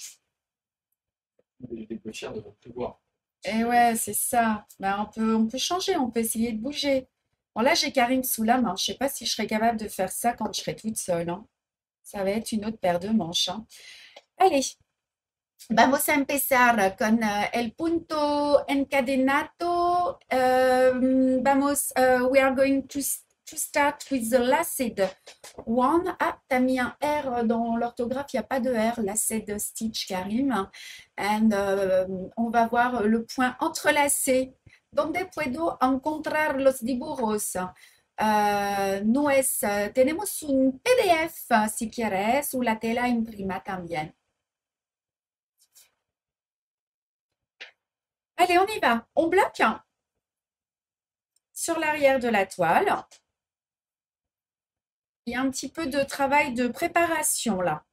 les Gauchères ne vont plus voir. et ouais, c'est ça. Ben, on peut changer, on peut essayer de bouger. Bon, là, j'ai Karine sous la main. Je ne sais pas si je serais capable de faire ça quand je serai toute seule, hein. Ça va être une autre paire de manches, hein. Allez, vamos a empezar con el punto encadenado. We are going to start with the laced one. Ah, t'as mis un R dans l'orthographe, il n'y a pas de R, laced stitch, Karim. And on va voir le point entrelacé. ¿Dónde puedo encontrar los dibujos? Tenemos un PDF si quieres, o la tela imprima también. Allez, on y va. On bloque sur l'arrière de la toile. Il y a un petit peu de travail de préparation là.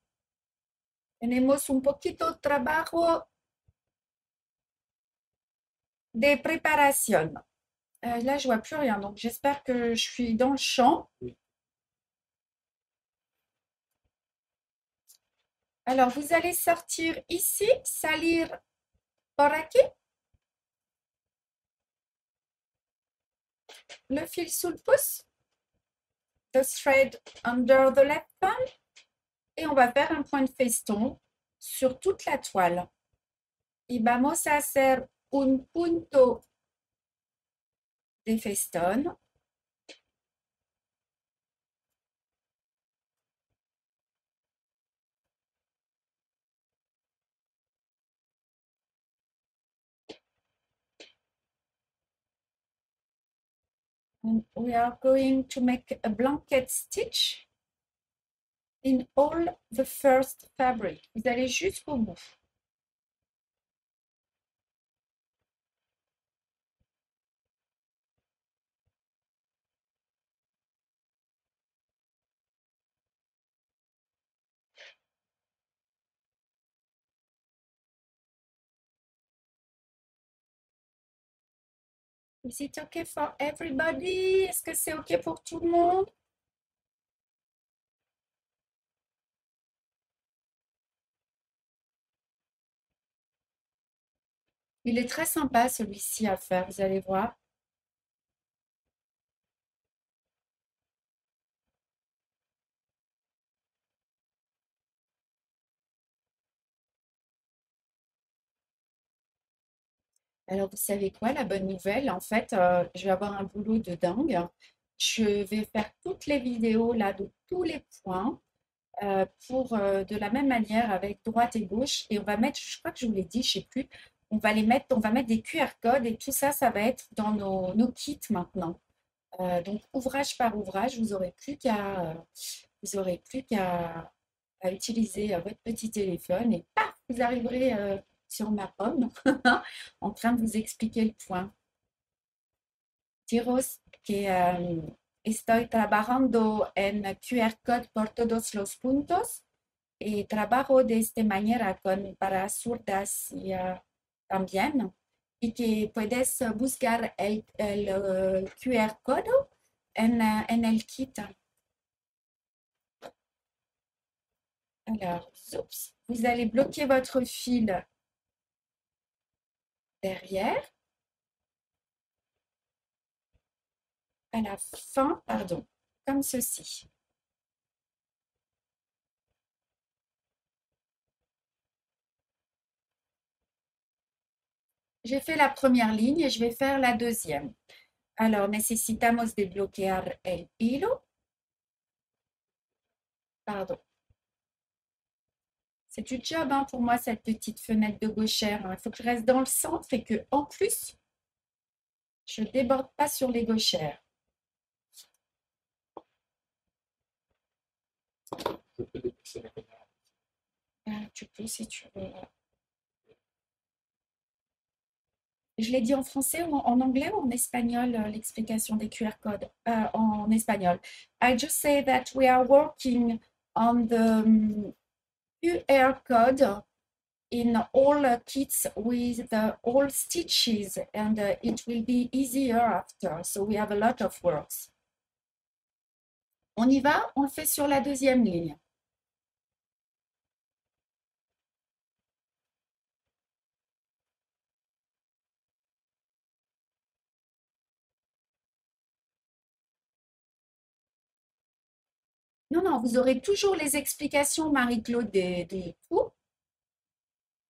Tenemos un poquito de trabajo de preparación. Là, je vois plus rien, donc j'espère que je suis dans le champ. Oui. Alors, vous allez sortir ici, salir por aquí, le fil sous le pouce, the thread under the left thumb, et on va faire un point de feston sur toute la toile. Y vamos a hacer un punto de festón. And we are going to make a blanket stitch in all the first fabric. Vous allez jusqu'au bout. Is it okay for everybody? Est-ce que c'est OK pour tout le monde? Il est très sympa celui-ci à faire, vous allez voir. Alors, vous savez quoi, la bonne nouvelle, en fait, je vais avoir un boulot de dingue. Je vais faire toutes les vidéos là de tous les points pour de la même manière avec droite et gauche. Et on va mettre, je crois que je vous l'ai dit, je sais plus, on va mettre des QR codes et tout ça, ça va être dans nos kits maintenant. Donc, ouvrage par ouvrage, vous aurez plus qu'à à utiliser votre petit téléphone et paf, vous arriverez sur ma pomme en train de vous expliquer le point. Diros que estoy trabajando en QR code por todos los puntos y trabajo de esta manera para zurdas y, también. Y que puedes buscar el QR code en el kit. Alors, oups, vous allez bloquer votre fil derrière. À la fin, pardon, comme ceci. J'ai fait la première ligne et je vais faire la deuxième. Alors, necesitamos desbloquear el hilo. Pardon. C'est du job hein, pour moi, cette petite fenêtre de gauchère. Il faut que je reste dans le centre et que, en plus, je ne déborde pas sur les gauchères. Je peux déplacer la caméra. Tu peux si tu veux. Je l'ai dit en français ou en anglais ou en espagnol, l'explication des QR codes en espagnol. I just say that we are working on the QR code in all kits with all stitches and it will be easier after. So we have a lot of works. On y va, on le fait sur la deuxième ligne. Non, non, vous aurez toujours les explications, Marie-Claude, des cours,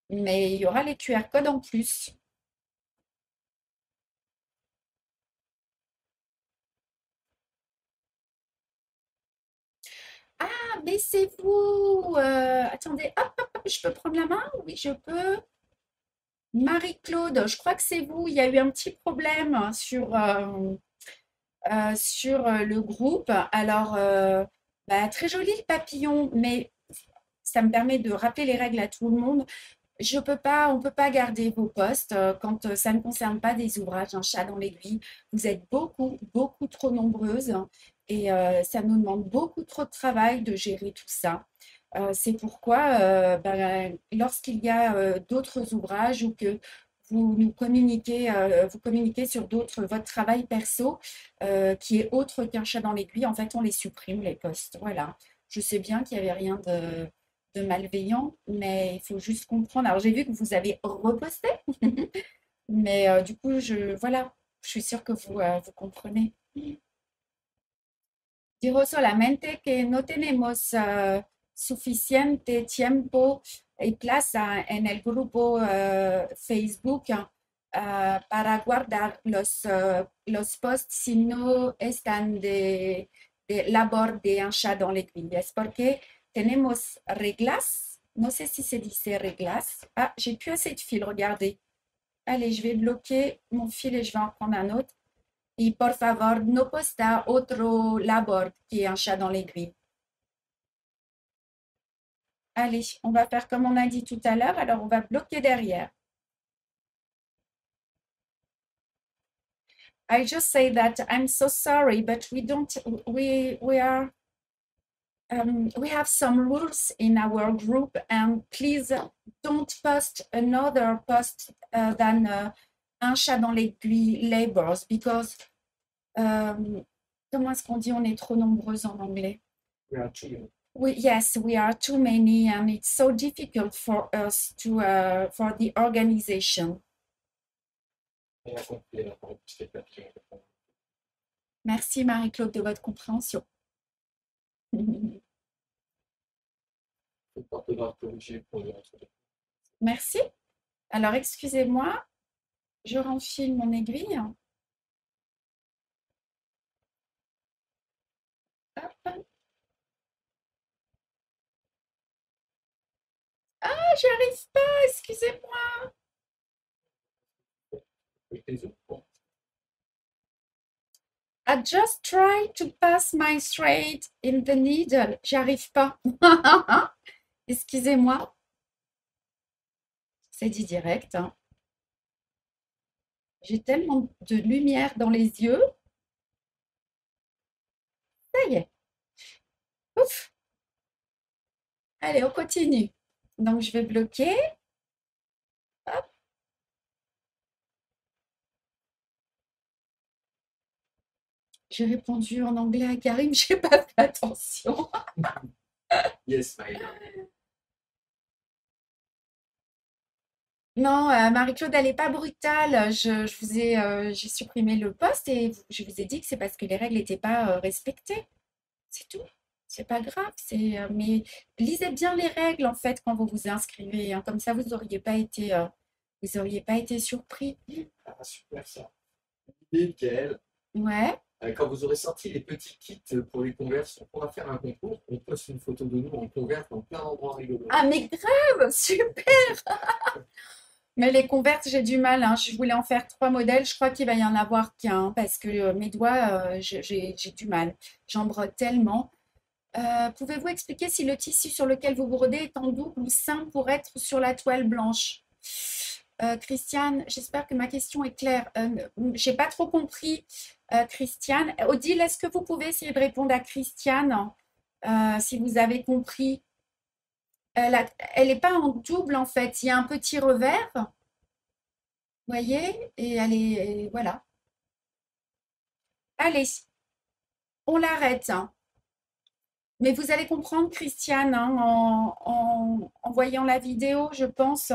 mais il y aura les QR codes en plus. Ah, baissez-vous. Attendez, hop, hop, hop, je peux prendre la main? Oui, je peux. Marie-Claude, je crois que c'est vous. Il y a eu un petit problème sur le groupe. Alors, bah, très joli le papillon, mais ça me permet de rappeler les règles à tout le monde. On ne peut pas garder vos postes quand ça ne concerne pas des ouvrages, un chat dans l'aiguille. Vous êtes beaucoup, beaucoup trop nombreuses et ça nous demande beaucoup trop de travail de gérer tout ça. C'est pourquoi, ben, lorsqu'il y a d'autres ouvrages ou que vous communiquez sur votre travail perso qui est autre qu'un chat dans l'aiguille, en fait, on les supprime, les postes. Voilà. Je sais bien qu'il n'y avait rien de malveillant, mais il faut juste comprendre. Alors, j'ai vu que vous avez reposté, mais du coup, voilà, je suis sûre que vous comprenez. Digo solamente que no tenemos suficiente tiempo y plaza en el grupo Facebook para guardar los posts si no están de labor de un chat dans l'aiguille. Es porque tenemos reglas. No sé si se dice reglas. Ah, j'ai plus assez de fil, regardez. Allez, je vais bloquer mon fil et je vais en prendre un autre. Y por favor, no posta otro labor qui est un chat dans l'aiguille. Allez, on va faire comme on a dit tout à l'heure. Alors, on va bloquer derrière. I just say that I'm so sorry, but we don't. We are. We have some rules in our group, and please don't post another post than un chat dans l'aiguille labels because comment est-ce qu'on dit on est trop nombreux en anglais? Yes, we are too many, and it's so difficult for us to for the organization. Merci Marie-Claude de votre compréhension. Merci. Alors, excusez-moi, je renfile mon aiguille. Hop. Ah, j'y arrive pas, excusez-moi. I just try to pass my thread in the needle. J'y arrive pas. Excusez-moi. C'est dit direct. Hein. J'ai tellement de lumière dans les yeux. Ça y est. Ouf. Allez, on continue. Donc, je vais bloquer. Hop. J'ai répondu en anglais à Karim, j'ai pas fait attention. Yes, my love. Non, Marie-Claude, elle n'est pas brutale. J'ai supprimé le post et je vous ai dit que c'est parce que les règles n'étaient pas respectées. C'est tout. C'est pas grave. Mais lisez bien les règles en fait quand vous vous inscrivez. Hein. Comme ça, vous n'auriez pas été surpris. Ah, super ça. Et Mickaël, Ouais. quand vous aurez sorti les petits kits pour les Converse, on pourra faire un concours. On poste une photo de nous en Converse dans plein d'endroits rigolos. Ah, mais grave, super! Mais les convertes, j'ai du mal. Hein. Je voulais en faire 3 modèles. Je crois qu'il va y en avoir qu'un parce que mes doigts, j'ai du mal. J'en brode tellement. Pouvez-vous expliquer si le tissu sur lequel vous brodez est en double ou simple pour être sur la toile blanche? Christiane, j'espère que ma question est claire. J'ai pas trop compris, Christiane. Odile, est-ce que vous pouvez essayer de répondre à Christiane si vous avez compris? Elle n'est pas en double en fait. Il y a un petit revers, vous voyez, et elle est voilà. Allez, on l'arrête. Hein. Mais vous allez comprendre, Christiane, hein, en voyant la vidéo, je pense.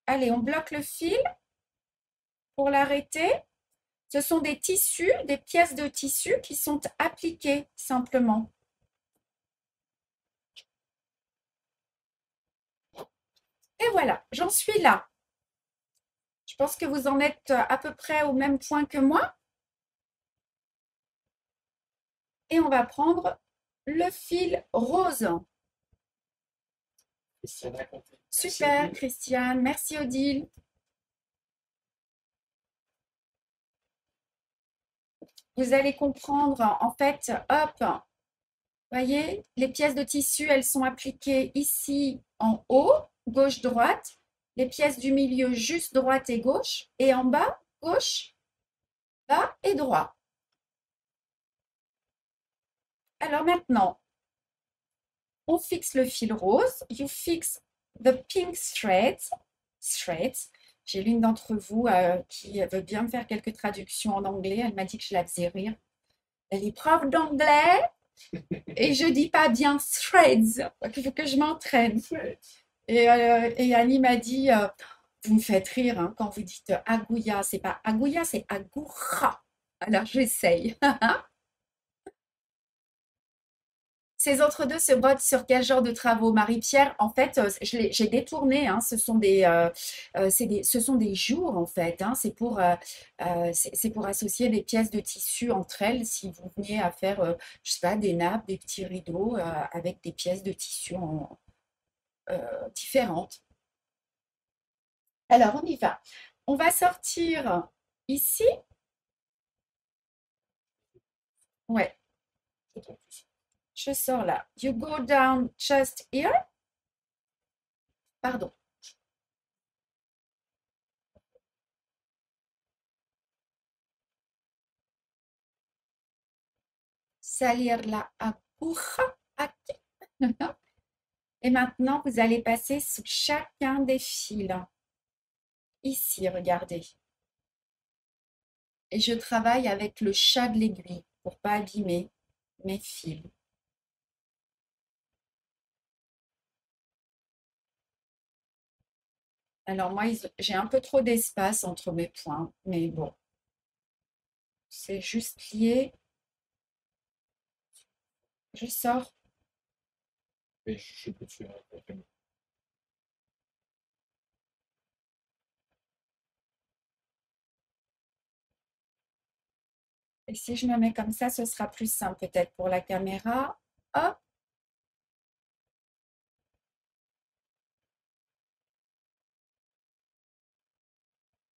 Allez, on bloque le fil pour l'arrêter. Ce sont des tissus, des pièces de tissu qui sont appliquées simplement. Et voilà, j'en suis là. Je pense que vous en êtes à peu près au même point que moi. Et on va prendre le fil rose. Super, Christiane. Merci, Odile. Vous allez comprendre, en fait, hop, voyez, les pièces de tissu, elles sont appliquées ici en haut, gauche-droite, les pièces du milieu juste droite et gauche, et en bas, gauche, bas et droit. Alors maintenant, on fixe le fil rose. You fix the pink threads. J'ai l'une d'entre vous qui veut bien me faire quelques traductions en anglais. Elle m'a dit que je la faisais rire. Elle est prof d'anglais. Et je dis pas bien threads. Il faut que je m'entraîne. Et Annie m'a dit, vous me faites rire hein, quand vous dites agouya. C'est pas agouya, c'est agoura. Alors j'essaye. Ces entre-deux se brodent sur quel genre de travaux, Marie-Pierre? En fait, j'ai détourné, hein, ce sont des jours, en fait. Hein, c'est pour associer des pièces de tissu entre elles, si vous veniez à faire, je sais pas, des nappes, des petits rideaux avec des pièces de tissu différentes. Alors, on y va. On va sortir ici. Ouais, je sors là. You go down just here. Pardon. Salir la aguja aquí. Et maintenant, vous allez passer sous chacun des fils. Ici, regardez. Et je travaille avec le chat de l'aiguille pour pas abîmer mes fils. Alors moi, j'ai un peu trop d'espace entre mes points, mais bon, c'est juste lié. Je sors. Mais je peux te faire. Et si je me mets comme ça, ce sera plus simple peut-être pour la caméra. Hop.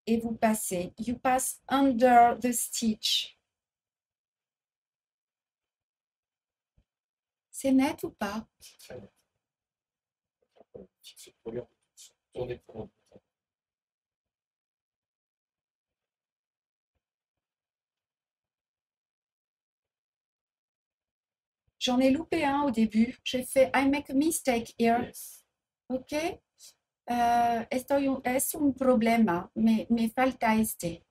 Et vous passez. You pass under the stitch. C'est net ou pas? C'est très net. C'est trop bien. Tourner pour un peu. J'en ai loupé un au début. J'ai fait I make a mistake here. Yes. Ok. Es un problema. Me falta este.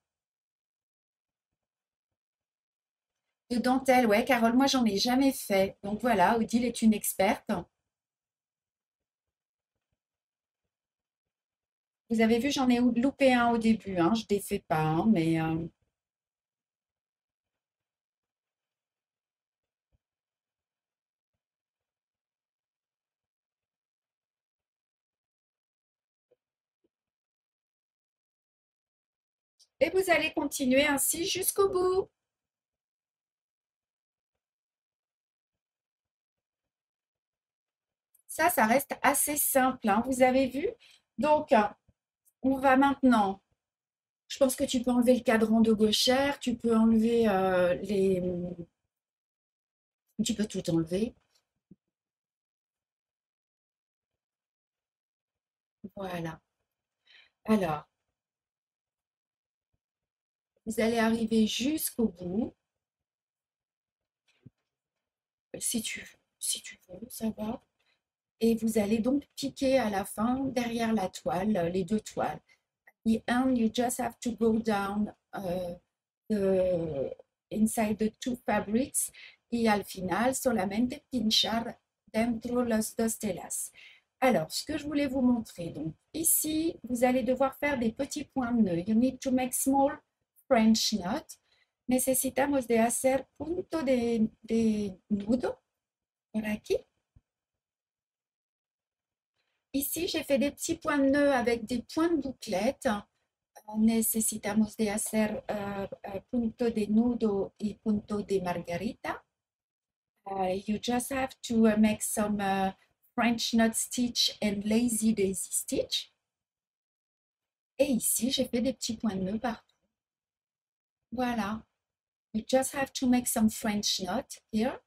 De dentelle, ouais, Carole, moi j'en ai jamais fait. Donc voilà, Odile est une experte. Vous avez vu, j'en ai loupé un au début, hein. Je ne défais pas, hein, mais et vous allez continuer ainsi jusqu'au bout. Ça reste assez simple, hein, vous avez vu? Donc, on va maintenant. Je pense que tu peux enlever le cadran de gauchère, tu peux enlever les. Tu peux tout enlever. Voilà. Alors, vous allez arriver jusqu'au bout. Si tu veux, ça va. Et vous allez donc piquer à la fin derrière la toile, les deux toiles. The end, you just have to go down the, inside the two fabrics y al final solamente pinchar dentro las dos telas. Alors, ce que je voulais vous montrer, donc ici, vous allez devoir faire des petits points de nœud. You need to make small French knot. Necesitamos de hacer punto de nudo por aquí. Ici, j'ai fait des petits points de nœud avec des points de bouclette. Necesitamos de hacer punto de nudo y punto de margarita. You just have to make some French knot stitch and lazy daisy stitch. Et ici, j'ai fait des petits points de nœud partout. Voilà. You just have to make some French knot here.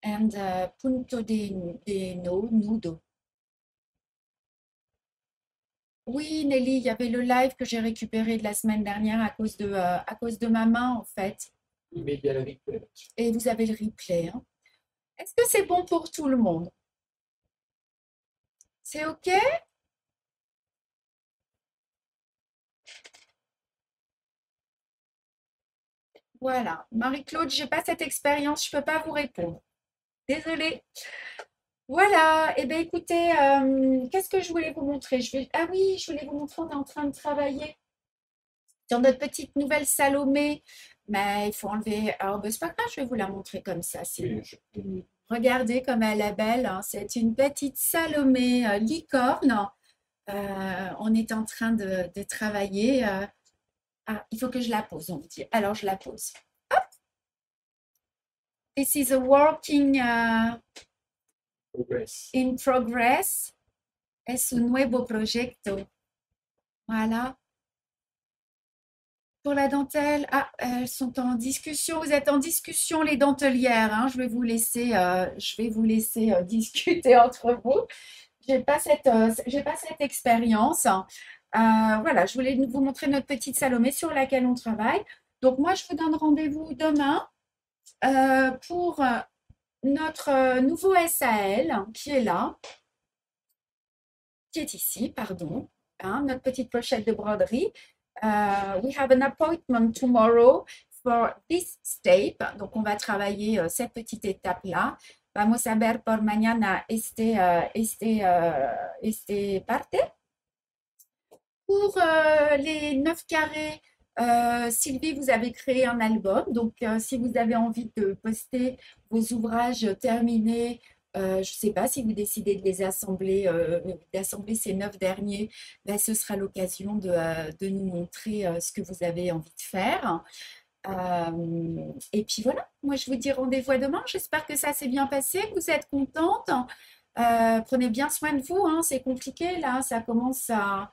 And punto de nudo. Oui, Nelly, il y avait le live que j'ai récupéré de la semaine dernière à cause de ma main, en fait. Mais il y a le replay. Et vous avez le replay. Hein. Est-ce que c'est bon pour tout le monde? C'est OK? Voilà. Marie-Claude, j'ai pas cette expérience, je peux pas vous répondre. Désolée. Voilà. Eh bien, écoutez, qu'est-ce que je voulais vous montrer? Ah oui, je voulais vous montrer, on est en train de travailler sur notre petite nouvelle Salomé. Mais il faut enlever. Alors, ben, c'est pas grave, je vais vous la montrer comme ça, sinon. Oui, Regardez comme elle est belle, hein. C'est une petite Salomé licorne. On est en train de travailler. Ah, il faut que je la pose, on me dit. Alors, je la pose. This is a working progress. in progress. Es un nuevo proyecto. Voilà. Pour la dentelle, ah, elles sont en discussion. Vous êtes en discussion, les dentelières, hein. Je vais vous laisser discuter entre vous. J'ai pas cette expérience. Voilà, je voulais vous montrer notre petite Salomé sur laquelle on travaille. Donc moi, je vous donne rendez-vous demain pour notre nouveau SAL qui est là, qui est ici, pardon, hein, notre petite pochette de broderie. We have an appointment tomorrow for this step. Donc, on va travailler cette petite étape-là. Vamos a ver por mañana este parte. Pour les 9 carrés, Sylvie, vous avez créé un album. Donc, si vous avez envie de poster vos ouvrages terminés, je ne sais pas si vous décidez de les assembler, d'assembler ces 9 derniers, ben, ce sera l'occasion de nous montrer ce que vous avez envie de faire. Et puis voilà, moi je vous dis rendez-vous à demain. J'espère que ça s'est bien passé, que vous êtes contente. Prenez bien soin de vous, hein, c'est compliqué là, ça commence à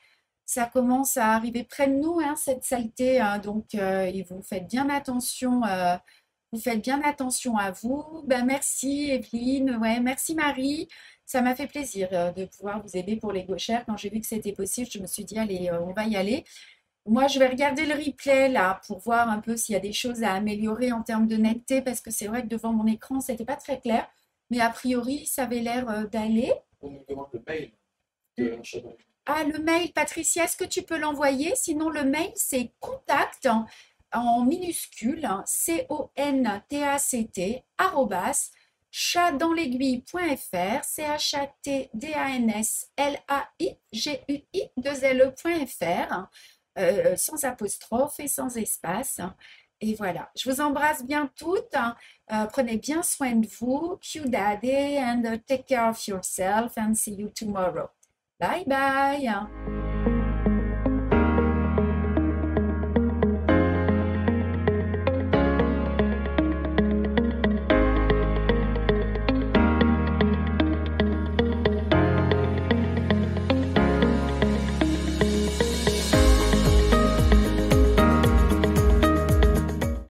arriver près de nous, hein, cette saleté, hein, donc et vous faites bien attention à vous. Ben, merci Evelyne, ouais, merci Marie. Ça m'a fait plaisir de pouvoir vous aider pour les gauchères. Quand j'ai vu que c'était possible, je me suis dit, allez, on va y aller. Moi, je vais regarder le replay là pour voir un peu s'il y a des choses à améliorer en termes de netteté parce que c'est vrai que devant mon écran, c'était pas très clair. Mais a priori, ça avait l'air d'aller. On nous demande le mail de l'achat. Ah, le mail, Patricia, est-ce que tu peux l'envoyer? Sinon, le mail, c'est contact en minuscule, contact, arrobas, chatdanslaiguille.fr, chatdanslaiguille.fr, sans apostrophe et sans espace. Et voilà, je vous embrasse bien toutes. Prenez bien soin de vous. Daddy, and take care of yourself and see you tomorrow. Bye bye.